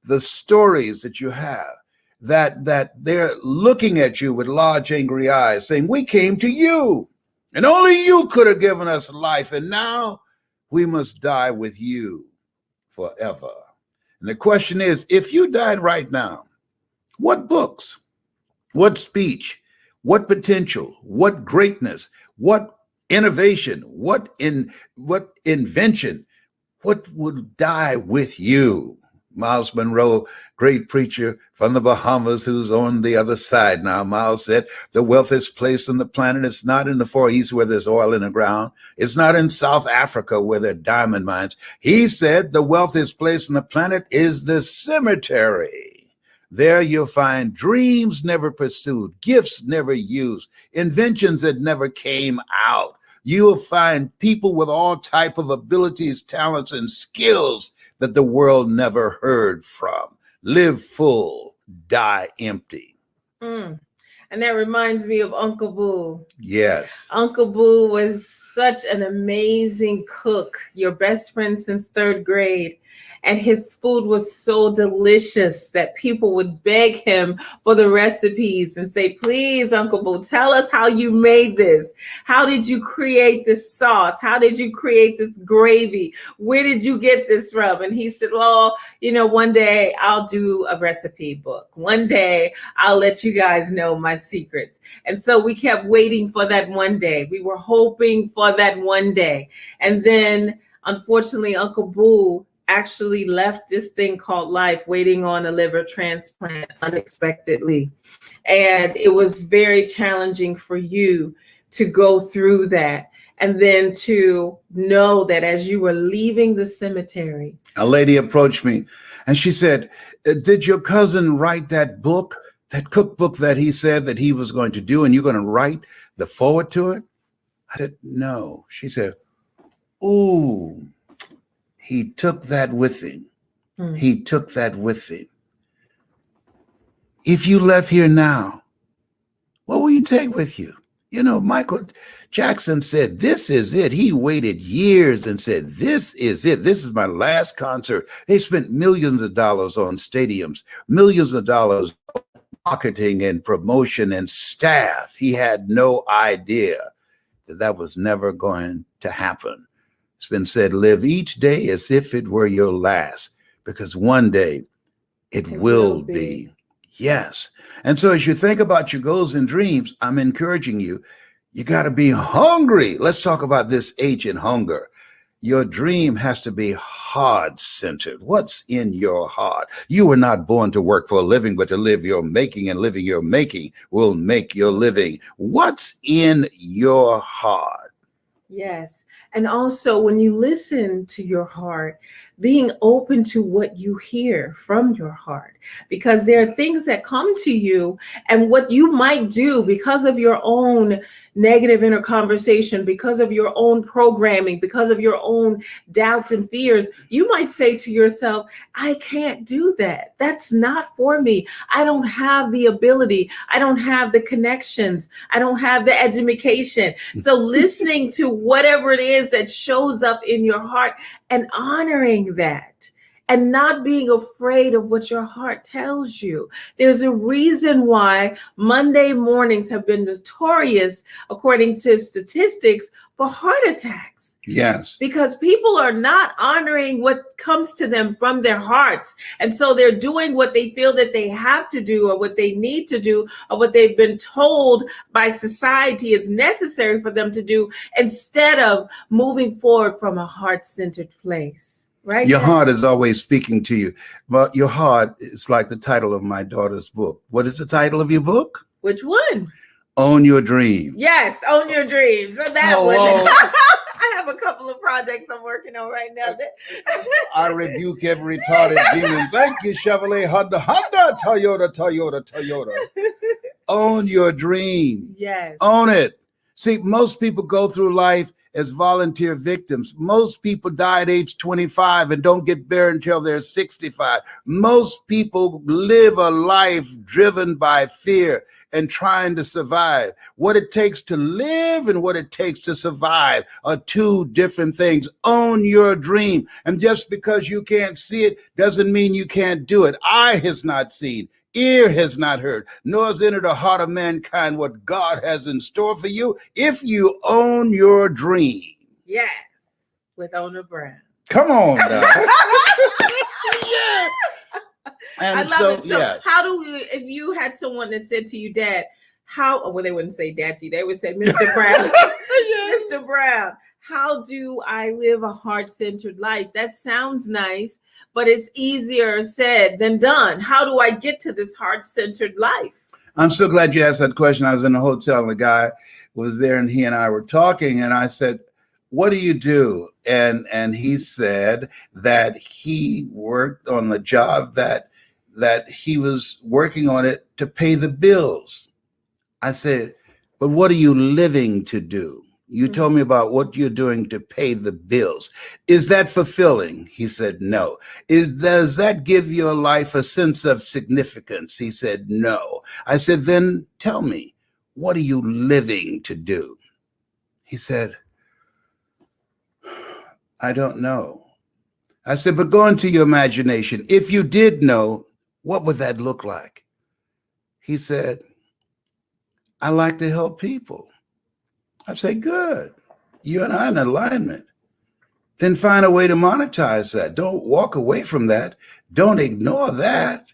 G: the stories that you have, that they're looking at you with large, angry eyes saying, we came to you and only you could have given us life. And now we must die with you forever. And the question is, if you died right now, what books, what speech, what potential, what greatness, what innovation, what invention, what would die with you? Miles Monroe, great preacher from the Bahamas, who's on the other side now. Miles said, the wealthiest place on the planet is not in the Far East where there's oil in the ground. It's not in South Africa where there are diamond mines. He said the wealthiest place on the planet is the cemetery. There you'll find dreams never pursued, gifts never used, inventions that never came out. You will find people with all type of abilities, talents, and skills that the world never heard from. Live full, die empty.
H: And that reminds me of Uncle Boo.
G: Yes.
H: Uncle Boo was such an amazing cook, your best friend since 3rd grade. And his food was so delicious that people would beg him for the recipes and say, please, Uncle Boo, tell us how you made this. How did you create this sauce? How did you create this gravy? Where did you get this from? And he said, well, you know, one day I'll do a recipe book. One day I'll let you guys know my secrets. And so we kept waiting for that one day. We were hoping for that one day. And then, unfortunately, Uncle Boo actually left this thing called life, waiting on a liver transplant unexpectedly. And it was very challenging for you to go through that. And then to know that as you were leaving the cemetery,
G: a lady approached me and she said, did your cousin write that book, that cookbook that he said that he was going to do, and you're going to write the forward to it? I said, no. She said, ooh. He took that with him. He took that with him. If you left here now, what will you take with you? You know, Michael Jackson said, this is it. He waited years and said, this is it. This is my last concert. They spent millions of dollars on stadiums, millions of dollars on marketing and promotion and staff. He had no idea that that was never going to happen. It's been said, live each day as if it were your last, because one day It will be. Yes. And so as you think about your goals and dreams, I'm encouraging you, you got to be hungry. Let's talk about this H in hunger. Your dream has to be heart-centered. What's in your heart? You were not born to work for a living, but to live your making, and living your making will make your living. What's in your heart?
H: Yes. And also, when you listen to your heart, being open to what you hear from your heart, because there are things that come to you, and what you might do because of your own negative inner conversation, because of your own programming, because of your own doubts and fears, you might say to yourself, I can't do that. That's not for me. I don't have the ability. I don't have the connections. I don't have the education. So listening to whatever it is that shows up in your heart and honoring that, and not being afraid of what your heart tells you. There's a reason why Monday mornings have been notorious, according to statistics, for heart attacks.
G: Yes.
H: Because people are not honoring what comes to them from their hearts. And so they're doing what they feel that they have to do, or what they need to do, or what they've been told by society is necessary for them to do, instead of moving forward from a heart-centered place. Right.
G: Your heart is always speaking to you. But your heart is like the title of my daughter's book. What is the title of your book?
H: Which one?
G: Own Your Dreams.
H: Yes, Own Your Dreams. So that one. I have a couple of projects I'm working on right now.
G: I rebuke every retarded demon. Thank you, Chevrolet, Honda, Toyota. Own your dream.
H: Yes.
G: Own it. See, most people go through life as volunteer victims. Most people die at age 25 and don't get buried until they're 65. Most people live a life driven by fear and trying to survive. What it takes to live and what it takes to survive are two different things. Own your dream. And just because you can't see it doesn't mean you can't do it. Eye has not seen, ear has not heard, nor has entered the heart of mankind what God has in store for you if you own your dream.
H: Yes, with Owner Brown.
G: Come on now. Yeah. And
H: I love it. So how do you, if you had someone that said to you, Dad, how, well, they wouldn't say Dad to you, they would say, Mr. Brown, Mr. Brown, how do I live a heart-centered life? That sounds nice, but it's easier said than done. How do I get to this heart-centered life?
G: I'm so glad you asked that question. I was in a hotel and the guy was there and he and I were talking and I said, what do you do? And he said that he worked on the job that he was working on it to pay the bills. I said, but what are you living to do? You told me about what you're doing to pay the bills. Is that fulfilling? He said, no. Does that give your life a sense of significance? He said, no. I said, then tell me, what are you living to do? He said, I don't know. I said, but go into your imagination. If you did know, what would that look like? He said, I like to help people. I say, good. You and I in alignment. Then find a way to monetize that. Don't walk away from that. Don't ignore that.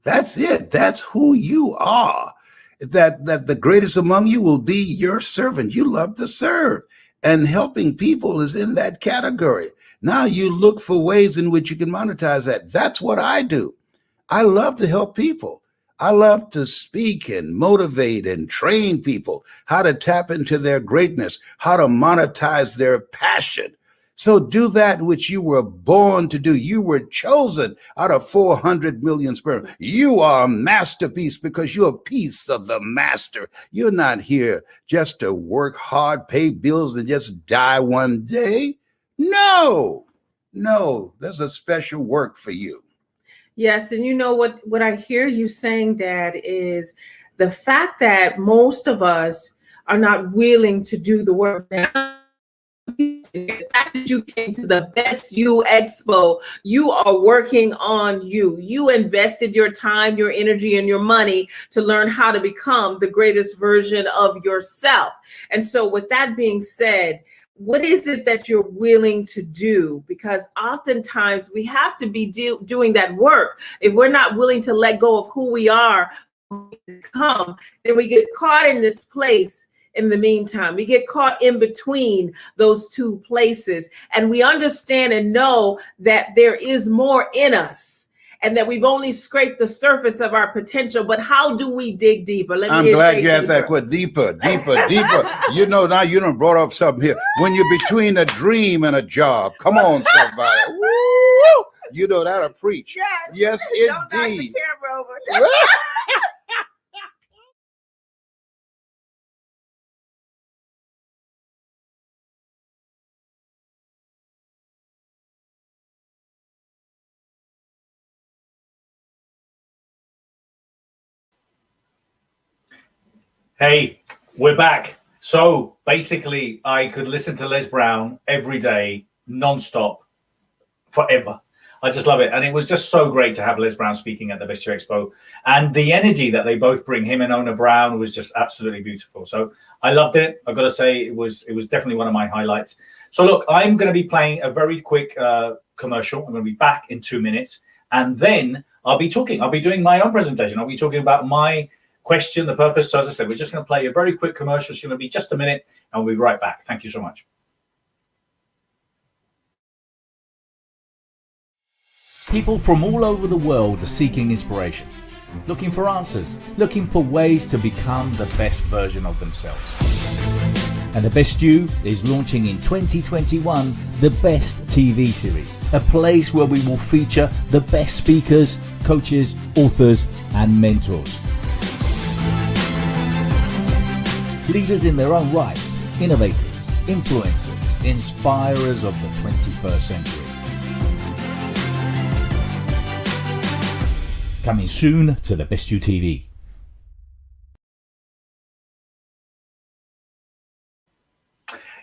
G: That's it. That's who you are. That the greatest among you will be your servant. You love to serve. And helping people is in that category. Now you look for ways in which you can monetize that. That's what I do. I love to help people. I love to speak and motivate and train people how to tap into their greatness, how to monetize their passion. So do that which you were born to do. You were chosen out of 400 million sperm. You are a masterpiece because you're a piece of the master. You're not here just to work hard, pay bills, and just die one day. No, there's a special work for you.
H: Yes, and you know what I hear you saying, Dad, is the fact that most of us are not willing to do the work. Now, the fact that you came to the Best You Expo, you are working on you. You invested your time, your energy, and your money to learn how to become the greatest version of yourself. And so with that being said, what is it that you're willing to do? Because oftentimes we have to be doing that work. If we're not willing to let go of who we are, come, then we get caught in this place. In the meantime, we get caught in between those two places, and we understand and know that there is more in us and that we've only scraped the surface of our potential. But how do we dig deeper?
G: I'm glad you asked that question. Deeper. You know, now you done brought up something here. When you're between a dream and a job, come on, somebody. Woo! You know that'll preach. Yes, indeed. Don't knock the camera over.
B: Hey, we're back. So basically, I could listen to Les Brown every day, nonstop, forever. I just love it. And it was just so great to have Les Brown speaking at the Best You Expo. And the energy that they both bring, him and Ona Brown, was just absolutely beautiful. So I loved it. I've got to say, it was definitely one of my highlights. So look, I'm going to be playing a very quick commercial. I'm going to be back in 2 minutes. And then I'll be talking. I'll be doing my own presentation. I'll be talking about my question, the purpose. So as I said, we're just going to play a very quick commercial. It's going to be just a minute, and we'll be right back. Thank you so much.
I: People from all over the world are seeking inspiration, looking for answers, looking for ways to become the best version of themselves. And the Best You is launching in 2021 the Best TV series, a place where we will feature the best speakers, coaches, authors, and mentors. Leaders in their own rights, innovators, influencers, inspirers of the 21st century. Coming soon to the Best You TV.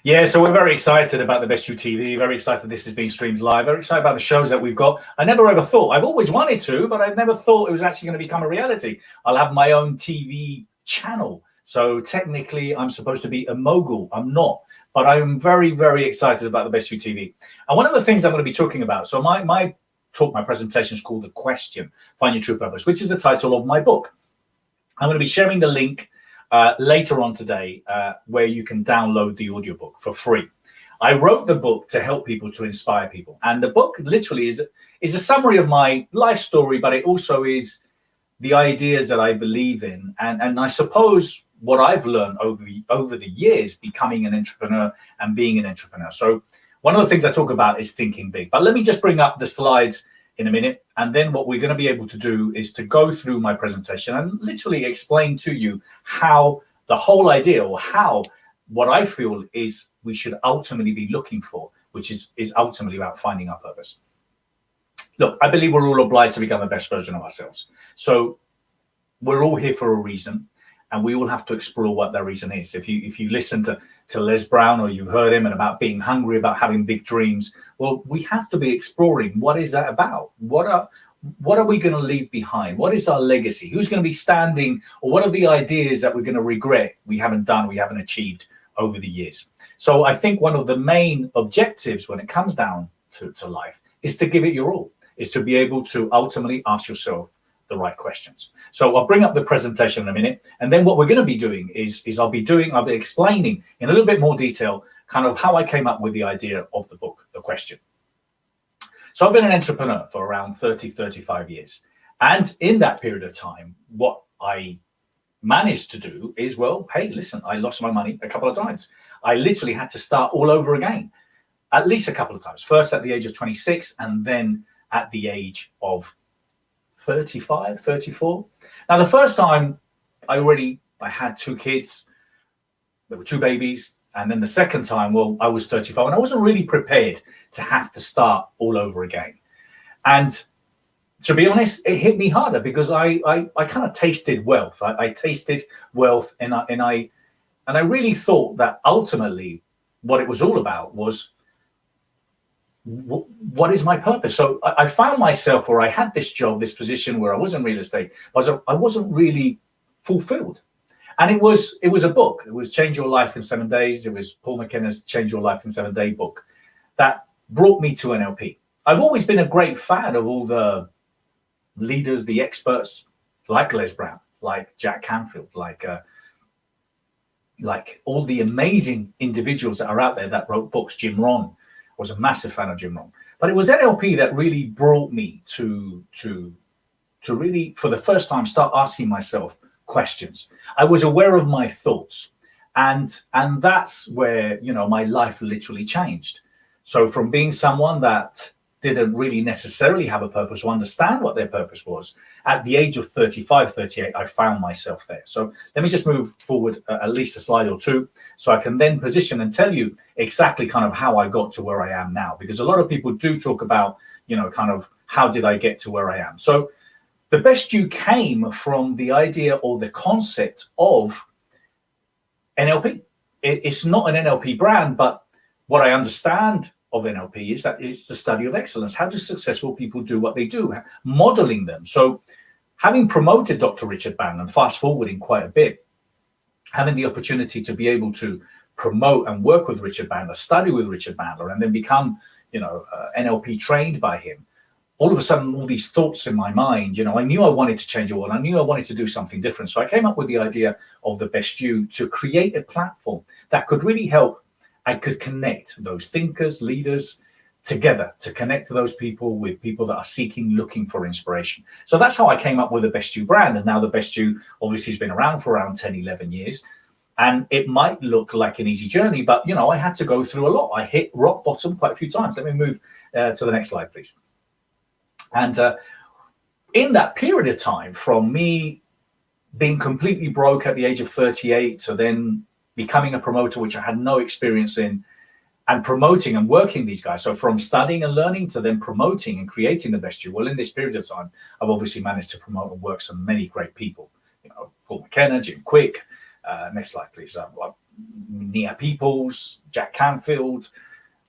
B: Yeah, so we're very excited about the Best You TV, very excited this is being streamed live, very excited about the shows that we've got. I never ever thought, I've always wanted to, but I never thought it was actually going to become a reality. I'll have my own TV channel. So technically, I'm supposed to be a mogul. I'm not, but I'm very, very excited about the Best You TV. And one of the things I'm going to be talking about, so my presentation is called The Question, Find Your True Purpose, which is the title of my book. I'm going to be sharing the link later on today where you can download the audiobook for free. I wrote the book to help people, to inspire people. And the book literally is a summary of my life story, but it also is the ideas that I believe in. And I suppose what I've learned over the years becoming an entrepreneur and being an entrepreneur. So one of the things I talk about is thinking big. But let me just bring up the slides in a minute. And then what we're going to be able to do is to go through my presentation and literally explain to you how the whole idea, or how what I feel is we should ultimately be looking for, which is ultimately about finding our purpose. Look, I believe we're all obliged to become the best version of ourselves. So we're all here for a reason, and we all have to explore what that reason is. If you listen to Les Brown, or you've heard him, and about being hungry, about having big dreams, well, we have to be exploring what is that about? What are we going to leave behind? What is our legacy? Who's going to be standing, or what are the ideas that we're going to regret we haven't done, we haven't achieved over the years? So I think one of the main objectives when it comes down to life is to give it your all, is to be able to ultimately ask yourself the right questions. So I'll bring up the presentation in a minute, and then what we're going to be doing is I'll be explaining in a little bit more detail kind of how I came up with the idea of the book, The Question. So I've been an entrepreneur for around 35 years. And in that period of time, what I managed to do is, well, hey, listen, I lost my money a couple of times. I literally had to start all over again, at least a couple of times. First at the age of 26, and then at the age of 35, 34. Now, the first time I had 2 kids, there were 2 babies. And then the second time, well, I was 35, and I wasn't really prepared to have to start all over again. And to be honest, it hit me harder because I kind of tasted wealth. I tasted wealth, and I really thought that ultimately what it was all about was, what is my purpose? So I found myself where I had this job, this position where I was in real estate, I wasn't really fulfilled. And it was a book. It was Change Your Life in 7 Days. It was Paul McKenna's Change Your Life in 7 Day book that brought me to NLP. I've always been a great fan of all the leaders, the experts, like Les Brown, like Jack Canfield, like all the amazing individuals that are out there that wrote books. Jim Rohn, I was a massive fan of Jim Rohn. But it was NLP that really brought me to really, for the first time, start asking myself questions. I was aware of my thoughts, and that's where, you know, my life literally changed. So from being someone that didn't really necessarily have a purpose or understand what their purpose was, at the age of 35, 38, I found myself there. So let me just move forward at least a slide or two, so I can then position and tell you exactly kind of how I got to where I am now, because a lot of people do talk about, you know, kind of how did I get to where I am. So the Best You came from the idea or the concept of NLP. It's not an NLP brand, but what I understand of NLP is that it's the study of excellence. How do successful people do what they do? Modeling them. So having promoted Dr. Richard Bandler, and fast forwarding quite a bit, having the opportunity to be able to promote and work with Richard Bandler, study with Richard Bandler, and then become, you know, NLP trained by him, all of a sudden, all these thoughts in my mind, you know, I knew I wanted to change the world. I knew I wanted to do something different. So I came up with the idea of the Best You to create a platform that could really help and could connect those thinkers, leaders together, to connect to those people with people that are seeking, looking for inspiration. So that's how I came up with the Best You brand. And now the Best You obviously has been around for around 10, 11 years. And it might look like an easy journey, but, you know, I had to go through a lot. I hit rock bottom quite a few times. Let me move to the next slide, please. And in that period of time, from me being completely broke at the age of 38 to then becoming a promoter, which I had no experience in, and promoting and working these guys. So from studying and learning to then promoting and creating the Best You. Well, in this period of time, I've obviously managed to promote and work some many great people. You know, Paul McKenna, Jim Quick. Next slide, please. Nia Peoples, Jack Canfield,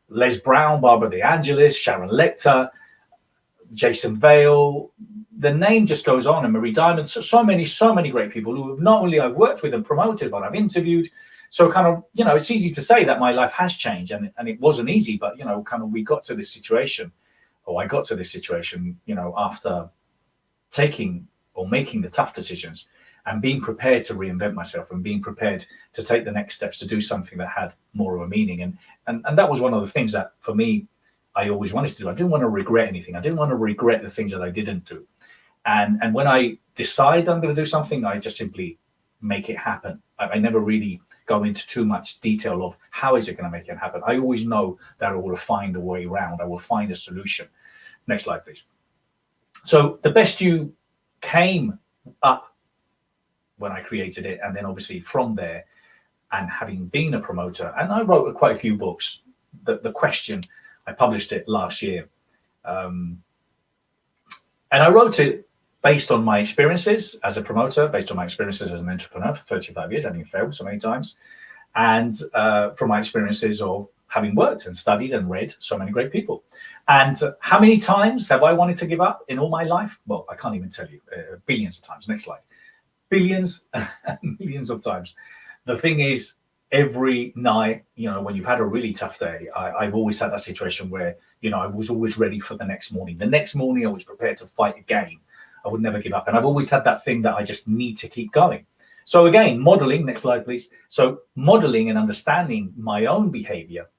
B: Les Brown, Barbara DeAngelis, Sharon Lecter, Jason Vale, the name just goes on, and Marie Diamond, so many great people who not only I've worked with and promoted, but I've interviewed. So kind of, you know, it's easy to say that my life has changed, and it wasn't easy, but, you know, kind of I got to this situation, you know, after taking or making the tough decisions and being prepared to reinvent myself and being prepared to take the next steps to do something that had more of a meaning. And that was one of the things that for me, I always wanted to do. I didn't want to regret anything. I didn't want to regret the things that I didn't do. And when I decide I'm going to do something, I just simply make it happen. I never really go into too much detail of how is it going to make it happen. I always know that I will find a way around. I will find a solution. Next slide, please. So the Best You came up when I created it. And then obviously from there, and having been a promoter, and I wrote quite a few books, the question, I published it last year. And I wrote it based on my experiences as a promoter, based on my experiences as an entrepreneur for 35 years, having failed so many times, and from my experiences of having worked and studied and read so many great people. And how many times have I wanted to give up in all my life? Well, I can't even tell you, billions of times. Next slide. Billions and millions of times. The thing is, every night, you know, when you've had a really tough day, I've always had that situation where, you know, I was always ready for the next morning. The next morning, I was prepared to fight again. I would never give up. And I've always had that thing that I just need to keep going. So again, modeling, next slide, please. So modeling and understanding my own behavior,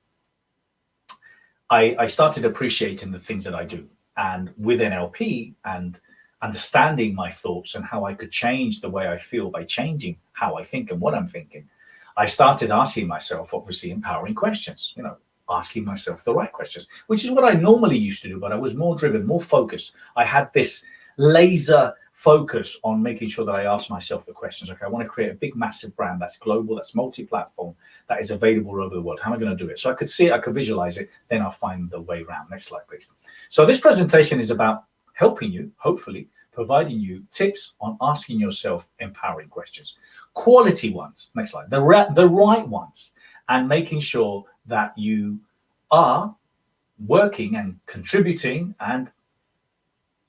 B: I started appreciating the things that I do. And with NLP and understanding my thoughts and how I could change the way I feel by changing how I think and what I'm thinking, I started asking myself, obviously, empowering questions, you know, asking myself the right questions, which is what I normally used to do, but I was more driven, more focused. I had this laser focus on making sure that I asked myself the questions. Okay, I want to create a big, massive brand that's global, that's multi-platform, that is available all over the world. How am I going to do it? So I could see it, I could visualize it, then I'll find the way around. Next slide, please. So this presentation is about helping you, hopefully, providing you tips on asking yourself empowering questions, quality ones, next slide, the right ones, and making sure that you are working and contributing and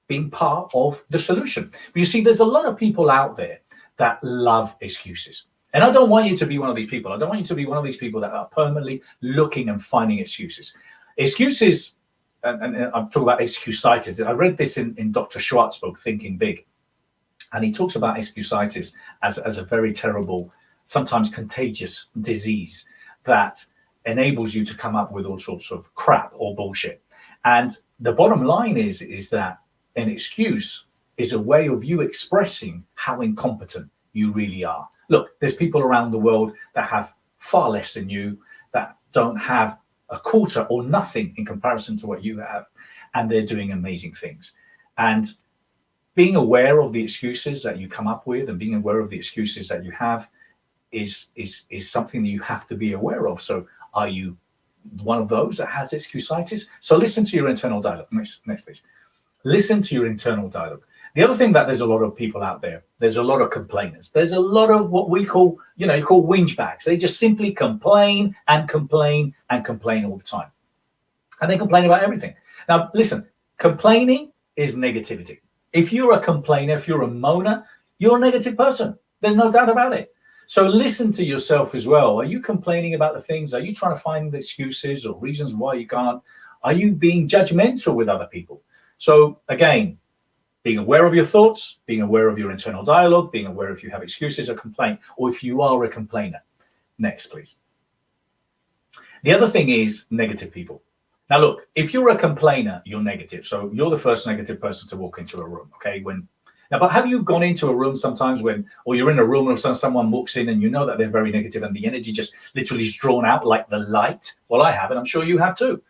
B: being part of the solution. But you see, there's a lot of people out there that love excuses. And I don't want you to be one of these people. I don't want you to be one of these people that are permanently looking and finding excuses. Excuses, and I'm talking about excusitis. I read this in Dr. Schwartz's book, Thinking Big. And he talks about excusitis as a very terrible, sometimes contagious disease that enables you to come up with all sorts of crap or bullshit. And the bottom line is that an excuse is a way of you expressing how incompetent you really are. Look, there's people around the world that have far less than you, that don't have a quarter or nothing in comparison to what you have, and they're doing amazing things. And being aware of the excuses that you come up with and being aware of the excuses that you have is something that you have to be aware of. So are you one of those that has excusitis? So listen to your internal dialogue. Next please. Listen to your internal dialogue. The other thing that there's a lot of people out there, there's a lot of complainers. There's a lot of what we call, you call whinge bags. They just simply complain and complain and complain all the time. And they complain about everything. Now, listen, complaining is negativity. If you're a complainer, if you're a moaner, you're a negative person. There's no doubt about it. So listen to yourself as well. Are you complaining about the things? Are you trying to find excuses or reasons why you can't? Are you being judgmental with other people? So again, being aware of your thoughts, being aware of your internal dialogue, being aware if you have excuses or complaint, or if you are a complainer. Next, please. The other thing is negative people. Now, look, if you're a complainer, you're negative. So you're the first negative person to walk into a room, okay? But have you gone into a room sometimes or you're in a room and someone walks in and you know that they're very negative and the energy just literally is drawn out like the light? Well, I have, and I'm sure you have too.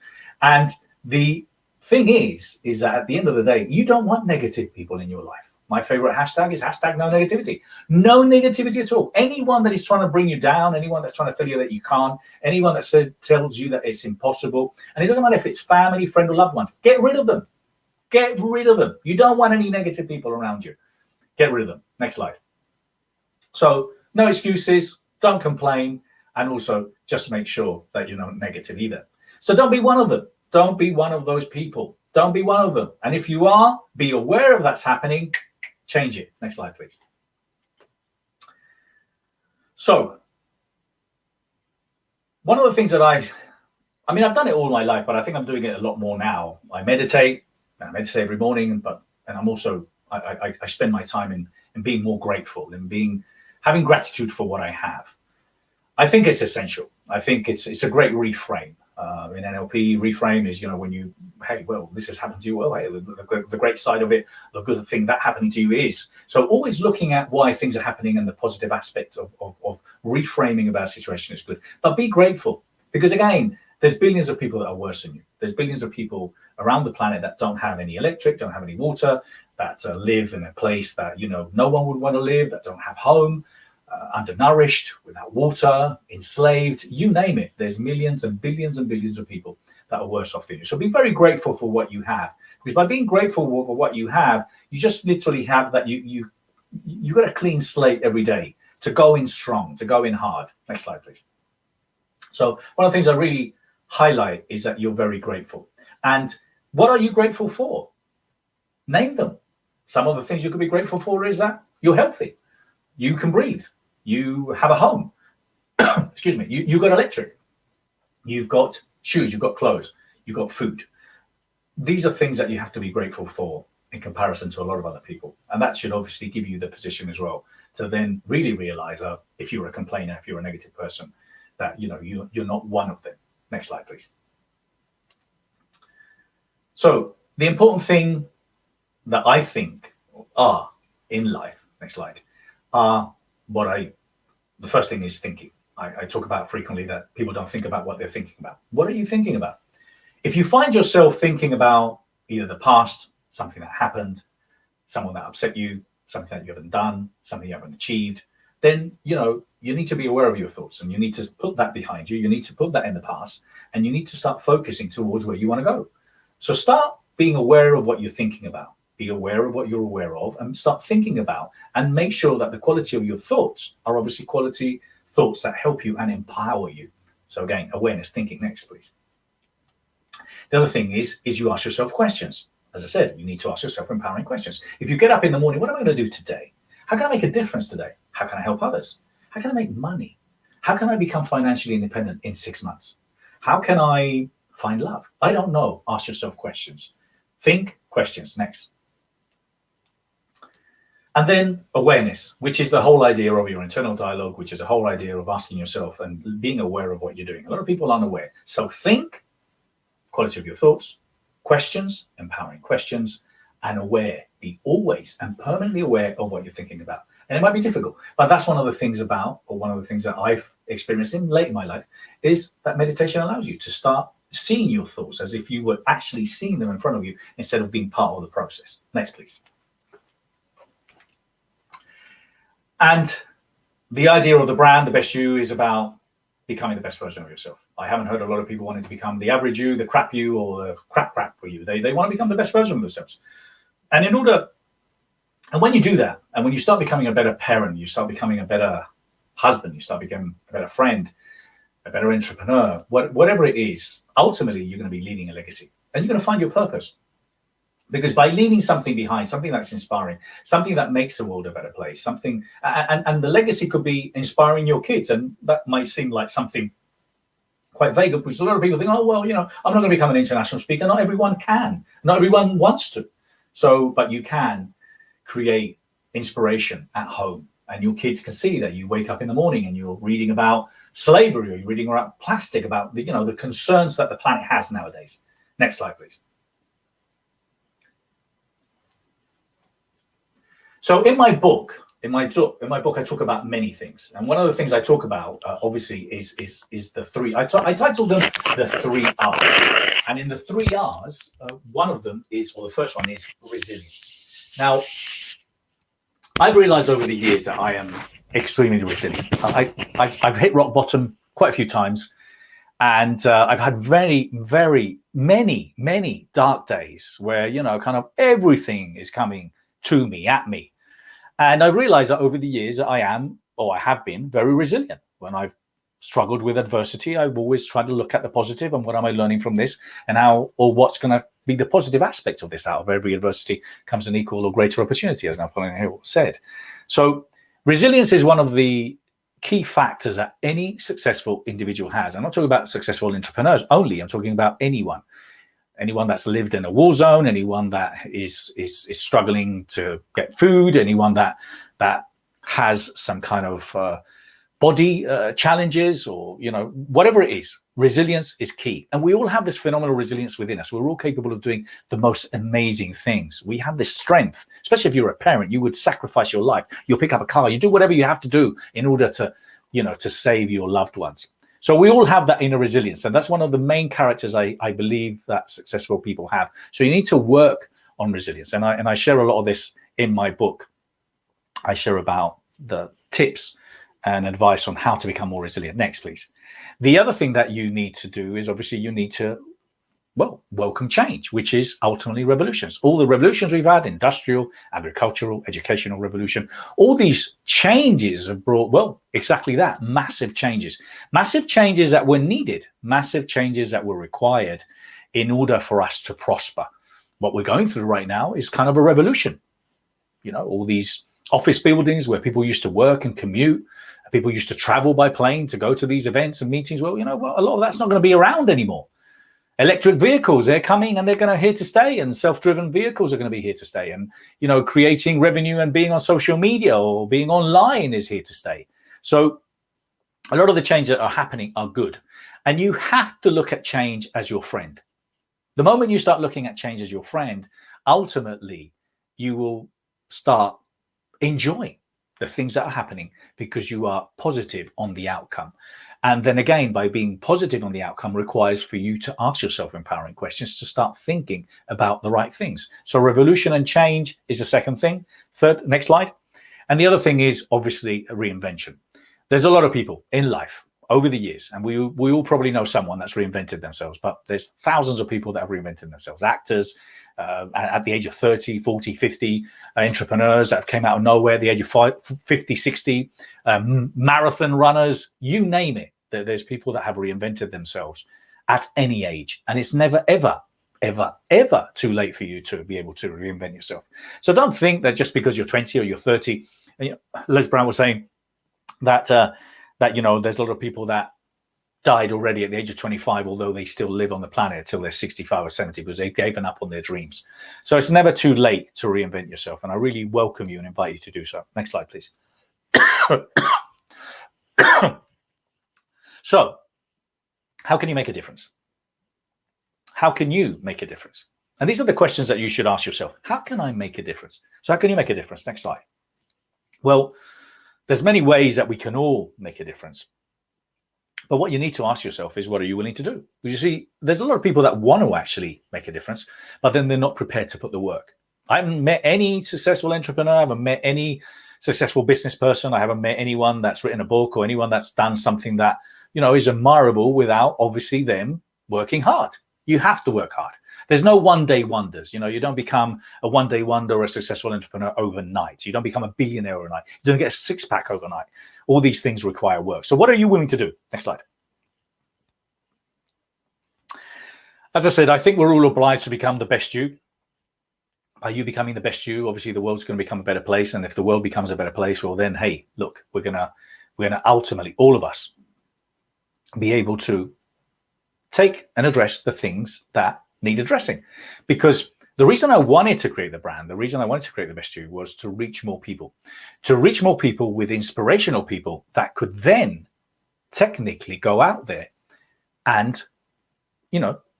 B: And the thing is that at the end of the day, you don't want negative people in your life. My favorite hashtag is hashtag no negativity. No negativity at all. Anyone that is trying to bring you down, anyone that's trying to tell you that you can't, anyone that tells you that it's impossible, and it doesn't matter if it's family, friend, or loved ones, get rid of them. Get rid of them. You don't want any negative people around you. Get rid of them. Next slide. So no excuses, don't complain, and also just make sure that you're not negative either. So don't be one of them. Don't be one of those people. Don't be one of them. And if you are, be aware of that's happening. Change it. Next slide, please. So one of the things that I've done it all my life, but I think I'm doing it a lot more now. I meditate every morning, and I'm also, I spend my time in being more grateful and having gratitude for what I have. I think it's essential. I think it's a great reframe. In NLP, reframe is, when hey, well, this has happened to you. Well, hey, the great side of it, the good thing that happening to you is. So always looking at why things are happening and the positive aspect of reframing about a situation is good. But be grateful, because again, there's billions of people that are worse than you. There's billions of people around the planet that don't have any electric, don't have any water, that live in a place that, no one would want to live, that don't have home, undernourished, without water, enslaved, you name it. There's millions and billions of people that are worse off than you. So be very grateful for what you have, because by being grateful for what you have, you just literally have that you got a clean slate every day to go in strong, to go in hard. Next slide, please. So one of the things I really highlight is that you're very grateful. And what are you grateful for? Name them. Some of the things you could be grateful for is that you're healthy, you can breathe, you have a home, excuse me, you got electric, you've got shoes, you've got clothes, you've got food. These are things that you have to be grateful for in comparison to a lot of other people. And that should obviously give you the position as well to then really realize if you're a complainer, if you're a negative person, that you're not one of them. Next slide, please. So the important thing that I think are in life, next slide, are the first thing is thinking. I talk about frequently that people don't think about what they're thinking about. What are you thinking about? If you find yourself thinking about either the past, something that happened, someone that upset you, something that you haven't done, something you haven't achieved, then you need to be aware of your thoughts, and you need to put that behind you. You need to put that in the past, and you need to start focusing towards where you want to go. So start being aware of what you're thinking about. Be aware of what you're aware of and start thinking about, and make sure that the quality of your thoughts are obviously quality thoughts that help you and empower you. So again, awareness thinking. Next, please. The other thing is you ask yourself questions. As I said, you need to ask yourself empowering questions. If you get up in the morning, what am I going to do today? How can I make a difference today? How can I help others? How can I make money? How can I become financially independent in 6 months? How can I find love? I don't know. Ask yourself questions. Think questions. Next. And then awareness, which is the whole idea of your internal dialogue, which is the whole idea of asking yourself and being aware of what you're doing. A lot of people aren't aware. So think, quality of your thoughts, questions, empowering questions, and aware. Be always and permanently aware of what you're thinking about. And it might be difficult, but that's one of the things about, or one of the things that I've experienced in late in my life, is that meditation allows you to start seeing your thoughts as if you were actually seeing them in front of you instead of being part of the process. Next, please. And the idea of the brand, the best you, is about becoming the best version of yourself. I haven't heard a lot of people wanting to become the average you, the crap you, or the crap for you. They want to become the best version of themselves. And in order, and when you do that, and when you start becoming a better parent, you start becoming a better husband, you start becoming a better friend, a better entrepreneur, whatever it is, ultimately you're going to be leaving a legacy, and you're going to find your purpose. Because by leaving something behind, something that's inspiring, something that makes the world a better place, something, and the legacy could be inspiring your kids, and that might seem like something quite vague, because a lot of people think, oh, well, you know, I'm not going to become an international speaker. Not everyone can. Not everyone wants to. So, but you can create inspiration at home, and your kids can see that you wake up in the morning and you're reading about slavery, or you're reading about plastic, about the, you know, the concerns that the planet has nowadays. Next slide, please. So in my book, I talk about many things, and one of the things I talk about, obviously, is the three. I titled them the 3 R's, and in the 3 R's, one of them is, or the first one is resilience. Now, I've realized over the years that I am extremely resilient. I've hit rock bottom quite a few times, and I've had very, very many dark days where, you know, kind of everything is coming to me, at me. And I've realized that over the years that I am, or I have been, very resilient. When I've struggled with adversity, I've always tried to look at the positive and what am I learning from this, and how, or what's going to be the positive aspects of this. Out of every adversity comes an equal or greater opportunity, as Napoleon Hill said. So resilience is one of the key factors that any successful individual has. I'm not talking about successful entrepreneurs only. I'm talking about anyone that's lived in a war zone, anyone that is struggling to get food, anyone that has some kind of body challenges, or, you know, whatever it is. Resilience is key, and we all have this phenomenal resilience within us. We're all capable of doing the most amazing things. We have this strength, especially if you're a parent. You would sacrifice your life. You'll pick up a car. You do whatever you have to do in order to, you know, to save your loved ones. So we all have that inner resilience, and that's one of the main characters I believe that successful people have. So you need to work on resilience, and I share a lot of this in my book. I share about the tips and advice on how to become more resilient. Next, please. The other thing that you need to do is, obviously, you need to, well, welcome change, which is ultimately revolutions. All the revolutions we've had, industrial, agricultural, educational revolution, all these changes have brought, well, exactly that, massive changes that were needed, massive changes that were required in order for us to prosper. What we're going through right now is kind of a revolution. You know, all these office buildings where people used to work and commute, people used to travel by plane to go to these events and meetings. Well, you know, well, a lot of that's not going to be around anymore. Electric vehicles, they're coming and they're going to here to stay, and self-driven vehicles are going to be here to stay. And, you know, creating revenue and being on social media or being online is here to stay. So a lot of the changes that are happening are good. And you have to look at change as your friend. The moment you start looking at change as your friend, ultimately, you will start enjoying the things that are happening because you are positive on the outcome. And then again, by being positive on the outcome requires for you to ask yourself empowering questions, to start thinking about the right things. So revolution and change is the second thing. Third, next slide. And the other thing is obviously reinvention. There's a lot of people in life over the years, and we all probably know someone that's reinvented themselves, but there's thousands of people that have reinvented themselves. Actors, at the age of 30, 40, 50, entrepreneurs that have came out of nowhere at the age of 50, 60, marathon runners, you name it. There's people that have reinvented themselves at any age. And it's never, ever, ever, ever too late for you to be able to reinvent yourself. So don't think that just because you're 20 or you're 30, and, you know, Les Brown was saying, that that there's a lot of people that died already at the age of 25, although they still live on the planet until they're 65 or 70 because they've given up on their dreams. So it's never too late to reinvent yourself, and I really welcome you and invite you to do so. Next slide, please. So, how can you make a difference? How can you make a difference? And these are the questions that you should ask yourself. How can I make a difference? So how can you make a difference? Next slide. Well, there's many ways that we can all make a difference. But what you need to ask yourself is, what are you willing to do? Because you see, there's a lot of people that want to actually make a difference, but then they're not prepared to put the work. I haven't met any successful entrepreneur. I haven't met any successful business person. I haven't met anyone that's written a book or anyone that's done something that, is admirable without obviously them working hard. You have to work hard. There's no one-day wonders. You don't become a one-day wonder or a successful entrepreneur overnight. You don't become a billionaire overnight. You don't get a six-pack overnight. All these things require work. So what are you willing to do? Next slide. As I said, I think we're all obliged to become the best you. Are you becoming the best you? Obviously, the world's going to become a better place. And if the world becomes a better place, well, then, hey, look, we're going to ultimately, all of us, be able to take and address the things that need addressing. Because the reason I wanted to create the brand, the reason I wanted to create the best you was to reach more people with inspirational people that could then technically go out there and,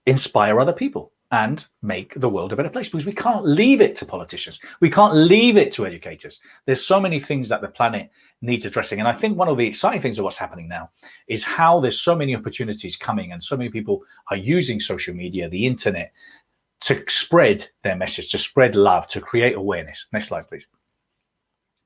B: inspire other people and make the world a better place, because we can't leave it to politicians. We can't leave it to educators. There's so many things that the planet needs addressing. And I think one of the exciting things of what's happening now is how there's so many opportunities coming and so many people are using social media, the internet, to spread their message, to spread love, to create awareness. Next slide, please.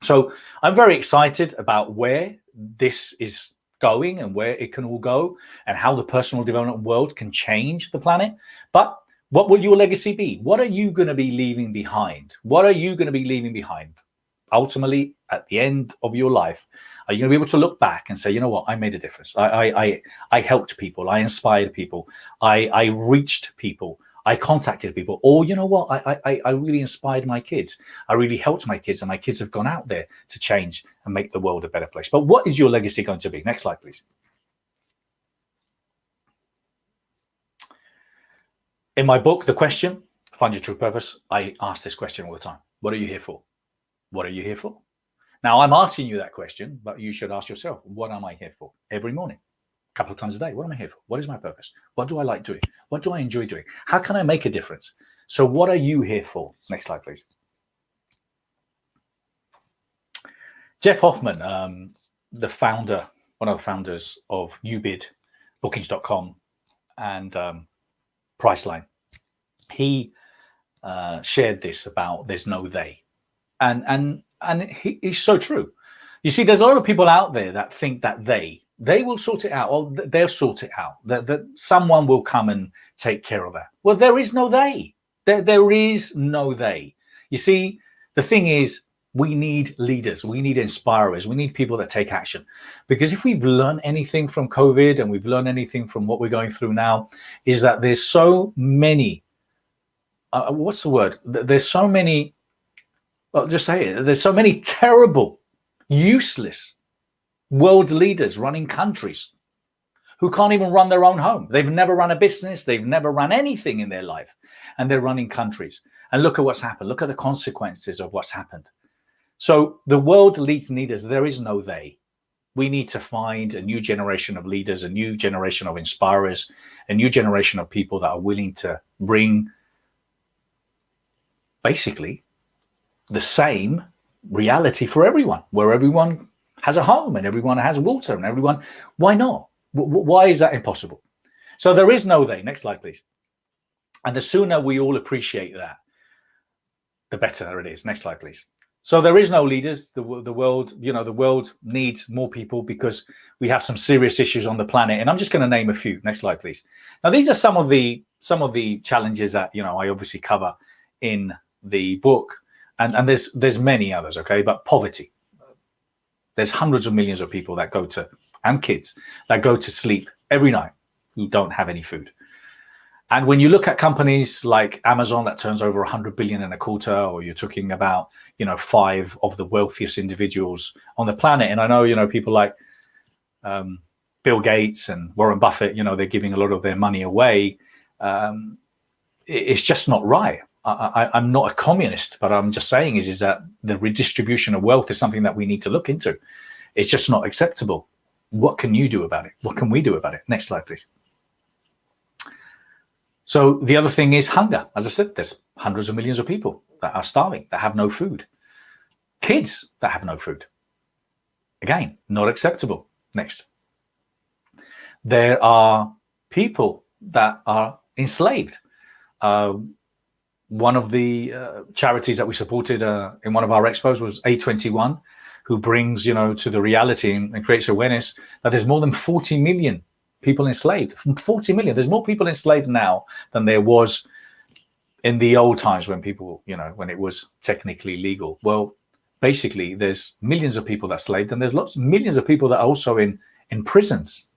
B: So I'm very excited about where this is going and where it can all go and how the personal development world can change the planet. But what will your legacy be? What are you going to be leaving behind? What are you going to be leaving behind? Ultimately, at the end of your life, are you going to be able to look back and say, you know what, I made a difference. I helped people. I inspired people. I reached people. I contacted people. Or, you know what, I really inspired my kids. I really helped my kids, and my kids have gone out there to change and make the world a better place. But what is your legacy going to be? Next slide, please. In my book, The Question, Find Your True Purpose, I ask this question all the time. What are you here for? What are you here for? Now, I'm asking you that question, but you should ask yourself, what am I here for? Every morning, a couple of times a day. What am I here for? What is my purpose? What do I like doing? What do I enjoy doing? How can I make a difference? So what are you here for? Next slide, please. Jeff Hoffman, the founder, one of the founders of UBID, bookings.com, and Priceline, he shared this about there's no they. And he's so true. You see, there's a lot of people out there that think that they will sort it out, or they'll sort it out, that someone will come and take care of that. Well, there is no they. There is no they. You see, the thing is, we need leaders, we need inspirers, we need people that take action. Because if we've learned anything from COVID and we've learned anything from what we're going through now, is that there's so many, what's the word? There's so many, well, just say it. There's so many terrible, useless world leaders running countries who can't even run their own home. They've never run a business. They've never run anything in their life. And they're running countries. And look at what's happened. Look at the consequences of what's happened. So the world needs leaders. There is no they. We need to find a new generation of leaders, a new generation of inspirers, a new generation of people that are willing to bring basically the same reality for everyone, where everyone has a home and everyone has water and everyone, why not? Why is that impossible? So there is no they. Next slide, please. And the sooner we all appreciate that, the better it is. Next slide, please. So there is no leaders. The world, the world needs more people because we have some serious issues on the planet. And I'm just going to name a few. Next slide, please. Now, these are some of the challenges that, I obviously cover in the book. And there's many others, okay? But poverty. There's hundreds of millions of people that and kids that go to sleep every night who don't have any food. And when you look at companies like Amazon that turns over 100 billion in a quarter, or you're talking about, 5 of the wealthiest individuals on the planet. And I know, people like Bill Gates and Warren Buffett, they're giving a lot of their money away. It's just not right. I'm not a communist, but I'm just saying is that the redistribution of wealth is something that we need to look into. It's just not acceptable. What can you do about it? What can we do about it? Next slide, please. So the other thing is hunger. As I said, there's hundreds of millions of people that are starving, that have no food. Kids that have no food. Again, not acceptable. Next. There are people that are enslaved. One of the charities that we supported in one of our expos was A21, who brings, to the reality and creates awareness that there's more than 40 million people enslaved. 40 million. There's more people enslaved now than there was in the old times when people, when it was technically legal. Well, basically, there's millions of people that are slaved, and there's millions of people that are also in prisons,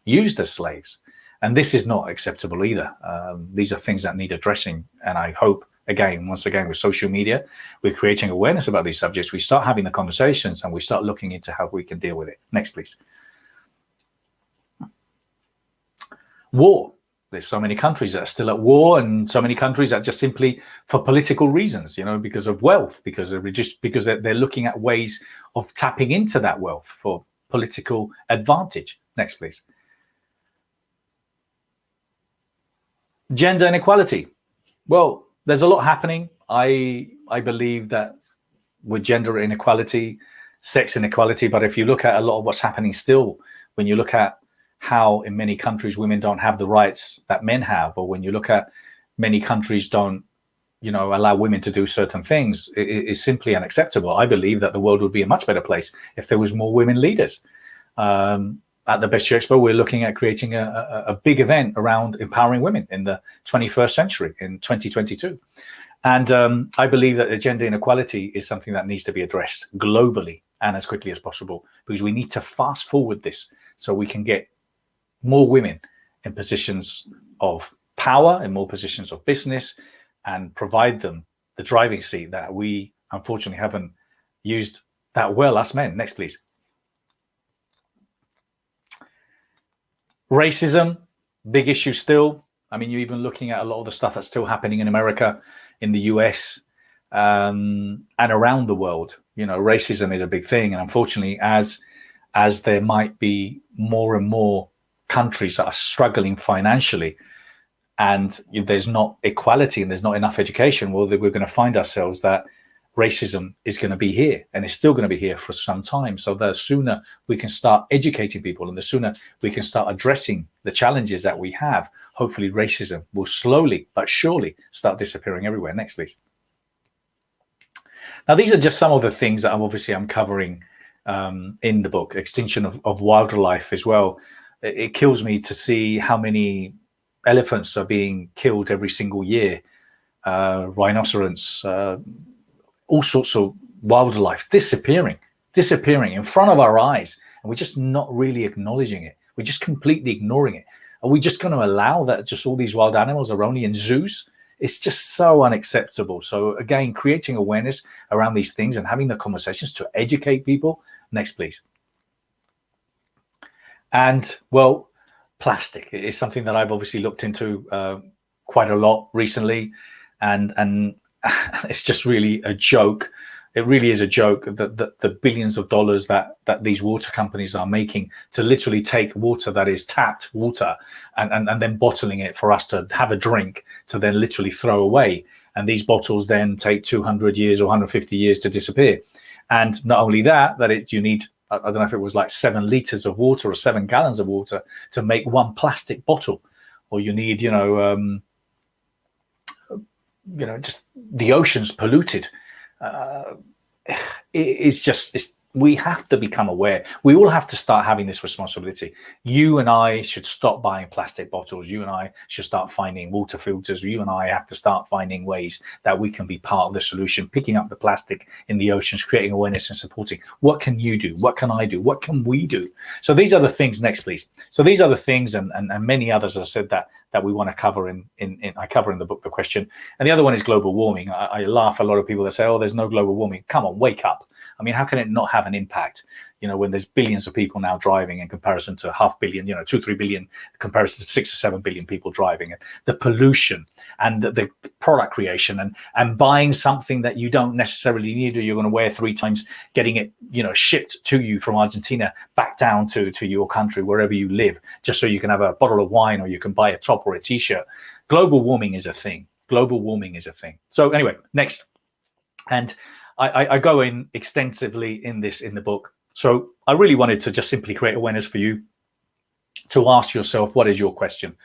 B: used as slaves. And this is not acceptable either. These are things that need addressing. And I hope, once again, with social media, with creating awareness about these subjects, we start having the conversations and we start looking into how we can deal with it. Next, please. War. There's so many countries that are still at war, and so many countries that just simply for political reasons, because of wealth, because they're looking at ways of tapping into that wealth for political advantage. Next, please. Gender inequality. Well, there's a lot happening. I believe that with gender inequality, sex inequality, but if you look at a lot of what's happening still, when you look at how in many countries women don't have the rights that men have, or when you look at many countries don't, allow women to do certain things, it is simply unacceptable. I believe that the world would be a much better place if there was more women leaders. At the Best You Expo, we're looking at creating a big event around empowering women in the 21st century in 2022. And I believe that the gender inequality is something that needs to be addressed globally and as quickly as possible, because we need to fast forward this so we can get more women in positions of power and more positions of business, and provide them the driving seat that we unfortunately haven't used that well as men. Next, please. Racism, big issue still. I mean, you're even looking at a lot of the stuff that's still happening in America, in the US, and around the world. Racism is a big thing. And unfortunately, as there might be more and more countries that are struggling financially, and there's not equality and there's not enough education, well, we're going to find ourselves that racism is going to be here, and it's still going to be here for some time. So the sooner we can start educating people, and the sooner we can start addressing the challenges that we have, hopefully racism will slowly but surely start disappearing everywhere. Next, please. Now, these are just some of the things that I'm covering in the book. Extinction of wildlife as well. It kills me to see how many elephants are being killed every single year. Rhinocerons, all sorts of wildlife disappearing in front of our eyes, and we're just not really acknowledging it. We're just completely ignoring it. Are we just going to allow that just all these wild animals are only in zoos? It's just so unacceptable. So again, creating awareness around these things and having the conversations to educate people. Next, please. And well, plastic is something that I've obviously looked into quite a lot recently, and it's just really a joke. It really is a joke that the billions of dollars that these water companies are making to literally take water that is tapped water and then bottling it for us to have a drink to then literally throw away. And these bottles then take 200 years or 150 years to disappear. And not only that you need, I don't know if it was like 7 liters of water or 7 gallons of water to make one plastic bottle, or you need, just the oceans polluted. It's we have to become aware. We all have to start having this responsibility. You and I should stop buying plastic bottles. You and I should start finding water filters. You and I have to start finding ways that we can be part of the solution, picking up the plastic in the oceans, creating awareness and supporting. What can you do? What can I do? What can we do? So these are the things, next please. So these are the things and many others, as I said, that we want to cover I cover in the book, The Question. And the other one is global warming. I laugh a lot of people that say, oh, there's no global warming. Come on, wake up. I mean, how can it not have an impact? When there's billions of people now driving in comparison to 500 million, 2-3 billion, in comparison to 6 or 7 billion people driving, and the pollution and the product creation and buying something that you don't necessarily need or you're going to wear 3 times, getting it, shipped to you from Argentina back down to your country, wherever you live, just so you can have a bottle of wine or you can buy a top or a t-shirt. Global warming is a thing. Global warming is a thing. So anyway, next. And I go in extensively in the book. So I really wanted to just simply create awareness for you to ask yourself, what is your question?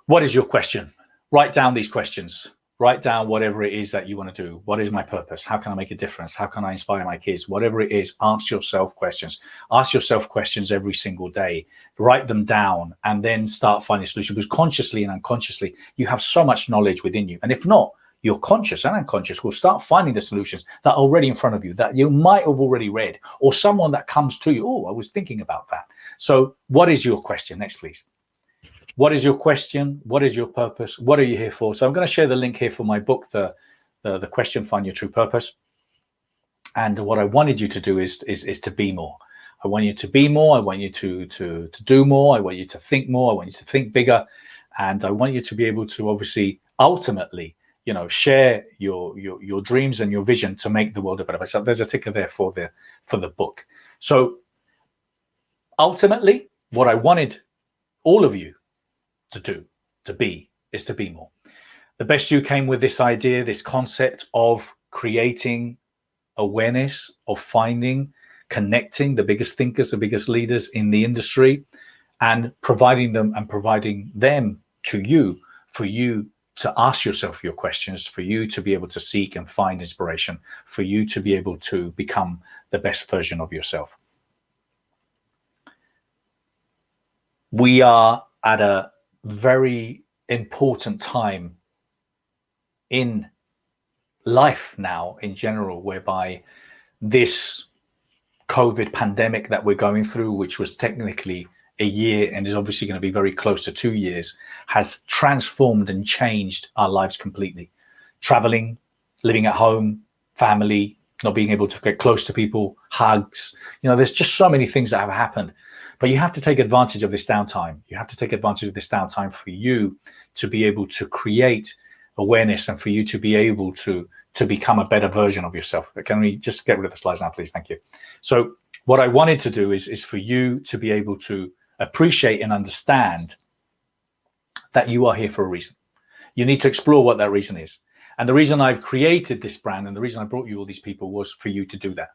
B: What is your question? Write down these questions. Write down whatever it is that you want to do. What is my purpose? How can I make a difference? How can I inspire my kids? Whatever it is, ask yourself questions. Ask yourself questions every single day. Write them down and then start finding solutions, because consciously and unconsciously, you have so much knowledge within you. And if not, your conscious and unconscious will start finding the solutions that are already in front of you, that you might have already read, or someone that comes to you. Oh, I was thinking about that. So what is your question? Next, please. What is your question? What is your purpose? What are you here for? So I'm going to share the link here for my book, The Question, Find Your True Purpose. And what I wanted you to do is to be more. I want you to be more. I want you to do more. I want you to think more. I want you to think bigger. And I want you to be able to obviously ultimately, share your dreams and your vision to make the world a better place. So there's a ticker there for the book. So ultimately, what I wanted all of you to do, is to be more. The Best You came with this idea, this concept of creating awareness, of finding, connecting the biggest thinkers, the biggest leaders in the industry, and providing them to you, for you to ask yourself your questions, for you to be able to seek and find inspiration, for you to be able to become the best version of yourself. We are at a very important time in life now in general, whereby this COVID pandemic that we're going through, which was technically a year and is obviously going to be very close to 2 years, has transformed and changed our lives completely. Traveling, living at home, family, not being able to get close to people, hugs, there's just so many things that have happened. But you have to take advantage of this downtime. You have to take advantage of this downtime for you to be able to create awareness and for you to be able to become a better version of yourself. Can we just get rid of the slides now, please? Thank you. So what I wanted to do is for you to be able to appreciate and understand that you are here for a reason. You need to explore what that reason is. And the reason I've created this brand and the reason I brought you all these people was for you to do that.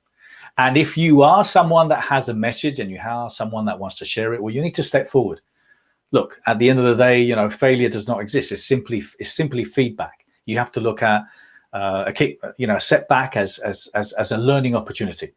B: And if you are someone that has a message and you are someone that wants to share it, well, you need to step forward. Look, at the end of the day, failure does not exist. It's simply feedback. You have to look at a setback as a learning opportunity.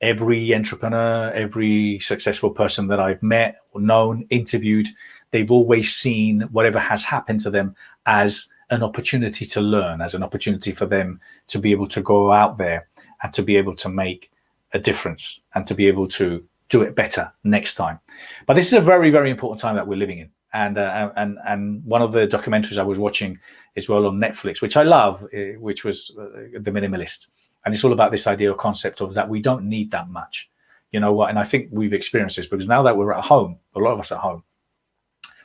B: Every entrepreneur, every successful person that I've met or known, interviewed, they've always seen whatever has happened to them as an opportunity to learn, as an opportunity for them to be able to go out there and to be able to make a difference and to be able to do it better next time. But this is a very, very important time that we're living in. And one of the documentaries I was watching as well on Netflix, which I love, which was The Minimalist. And it's all about this idea or concept of that we don't need that much. You know what? And I think we've experienced this because now that we're at home, a lot of us at home,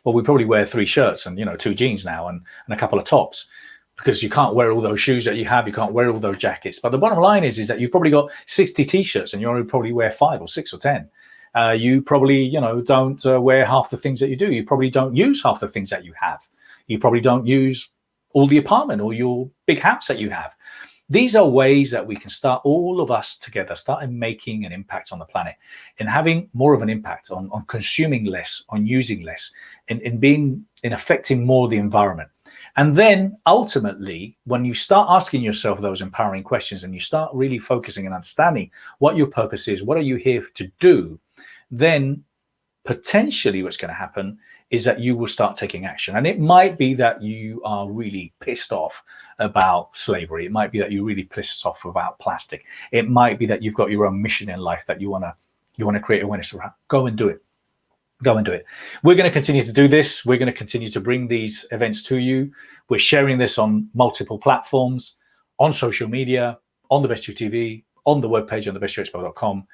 B: well, we probably wear 3 shirts and, 2 jeans now and a couple of tops, because you can't wear all those shoes that you have. You can't wear all those jackets. But the bottom line is that you've probably got 60 T-shirts and you only probably wear 5 or 6 or 10. You probably, don't wear half the things that you do. You probably don't use half the things that you have. You probably don't use all the apartment or your big house that you have. These are ways that we can start, all of us together, start making an impact on the planet and having more of an impact on consuming less, on using less, in affecting more the environment. And then ultimately, when you start asking yourself those empowering questions and you start really focusing and understanding what your purpose is, what are you here to do, then potentially what's going to happen is that you will start taking action. And it might be that you are really pissed off about slavery. It might be that you're really pissed off about plastic. It might be that you've got your own mission in life that you want to create awareness around. Go and do it. Go and do it. We're going to continue to do this. We're going to continue to bring these events to you. We're sharing this on multiple platforms, on social media, on the Best You TV, on the webpage on thebestYouExpo.com.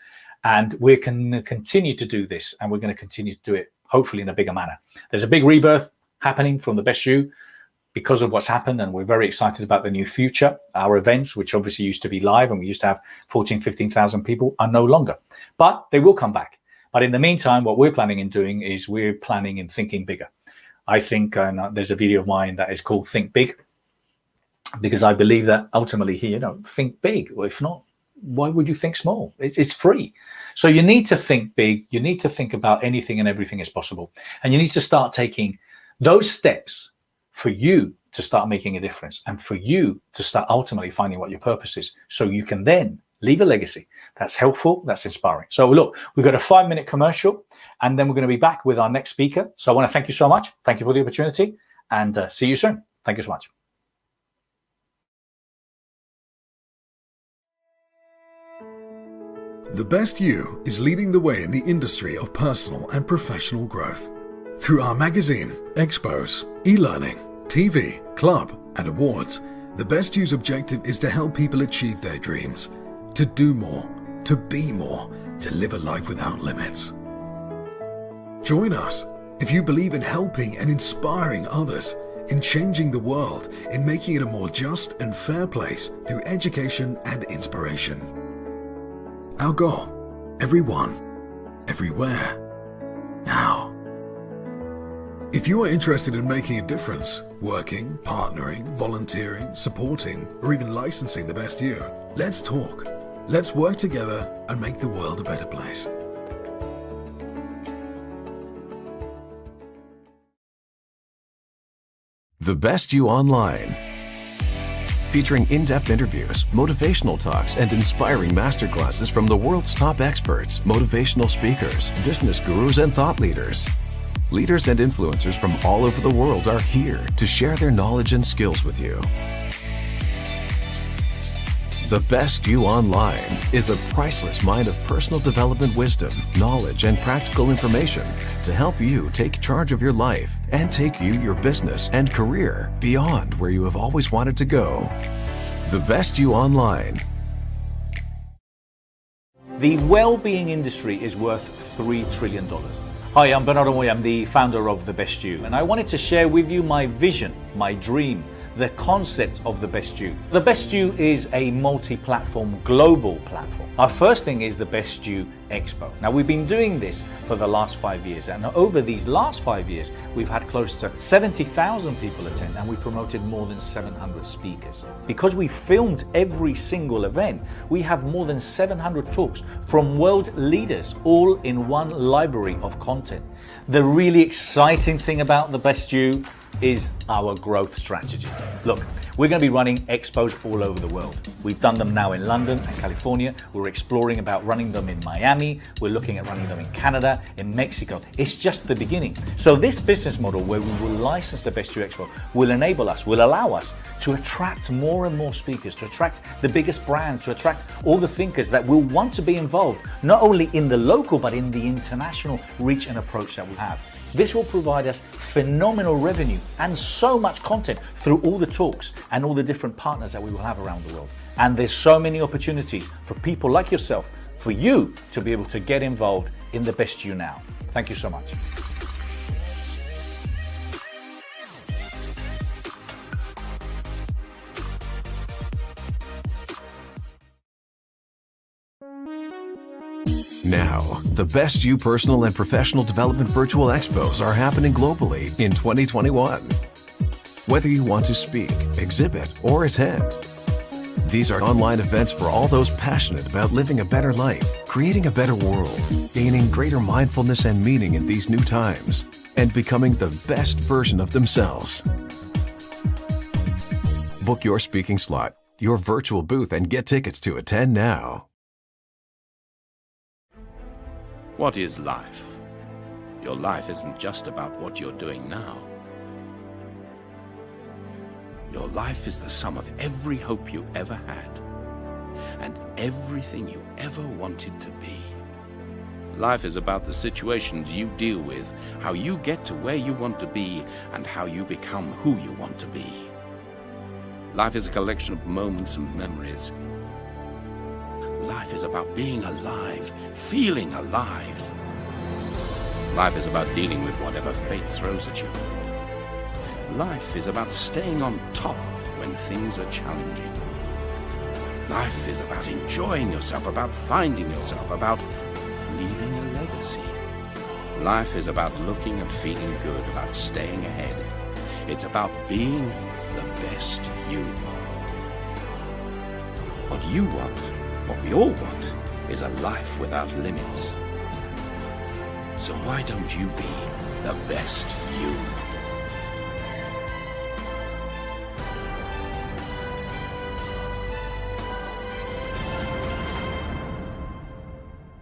B: And we're going to continue to do this, and we're going to continue to do it, hopefully in a bigger manner. There's a big rebirth happening from the Best You because of what's happened, and we're very excited about the new future. Our events, which obviously used to be live and we used to have 14,000, 15,000 people, are no longer, but they will come back. But in the meantime, what we're planning in doing is we're planning in thinking bigger. I think there's a video of mine that is called Think Big, because I believe that ultimately here, think big. Or if not, why would you think small? It's free. So you need to think big. You need to think about anything and everything is possible. And you need to start taking those steps for you to start making a difference and for you to start ultimately finding what your purpose is. So you can then leave a legacy that's helpful, that's inspiring. So look, we've got a 5-minute commercial, and then we're going to be back with our next speaker. So I want to thank you so much. Thank you for the opportunity, and see you soon. Thank you so much.
J: The Best You is leading the way in the industry of personal and professional growth. Through our magazine, expos, e-learning, TV, club, and awards, The Best You's objective is to help people achieve their dreams, to do more, to be more, to live a life without limits. Join us if you believe in helping and inspiring others, in changing the world, in making it a more just and fair place through education and inspiration. Our goal: everyone, everywhere, now. If you are interested in making a difference, working, partnering, volunteering, supporting, or even licensing The Best You, let's talk. Let's work together and make the world a better place.
A: The Best You Online. Featuring in-depth interviews, motivational talks, and inspiring masterclasses from the world's top experts, motivational speakers, business gurus, and thought leaders. Leaders and influencers from all over the world are here to share their knowledge and skills with you. The Best You Online is a priceless mine of personal development wisdom, knowledge, and practical information to help you take charge of your life and take you, your business, and career beyond where you have always wanted to go. The Best You Online.
B: The well-being industry is worth $3 trillion. Hi, I'm Bernardo Moy. I'm the founder of The Best You, and I wanted to share with you my vision, my dream, the concept of The Best You. The Best You is a multi-platform, global platform. Our first thing is The Best You Expo. Now, we've been doing this for the last 5 years, and over these last 5 years, we've had close to 70,000 people attend, and we promoted more than 700 speakers. Because we filmed every single event, we have more than 700 talks from world leaders, all in one library of content. The really exciting thing about The Best You is our growth strategy. Look, we're going to be running expos all over the world. We've done them now in London and California. We're exploring about running them in Miami. We're looking at running them in Canada, in Mexico. It's just the beginning. So this business model where we will license the Best You Expo will enable us, will allow us to attract more and more speakers, to attract the biggest brands, to attract all the thinkers that will want to be involved, not only in the local, but in the international reach and approach that we have. This will provide us phenomenal revenue and so much content through all the talks and all the different partners that we will have around the world. And there's so many opportunities for people like yourself, for you to be able to get involved in The Best You now. Thank you so much.
A: Now, the Best You personal and professional development virtual expos are happening globally in 2021. Whether you want to speak, exhibit, or attend, these are online events for all those passionate about living a better life, creating a better world, gaining greater mindfulness and meaning in these new times, and becoming the best version of themselves. Book your speaking slot, your virtual booth, and get tickets to attend now.
K: What is life? Your life isn't just about what you're doing now. Your life is the sum of every hope you ever had and everything you ever wanted to be. Life is about the situations you deal with, how you get to where you want to be, and how you become who you want to be. Life is a collection of moments and memories. Life is about being alive, feeling alive. Life is about dealing with whatever fate throws at you. Life is about staying on top when things are challenging. Life is about enjoying yourself, about finding yourself, about leaving a legacy. Life is about looking and feeling good, about staying ahead. It's about being the best you. What you want, what we all want, is a life without limits. So why don't you be the best you?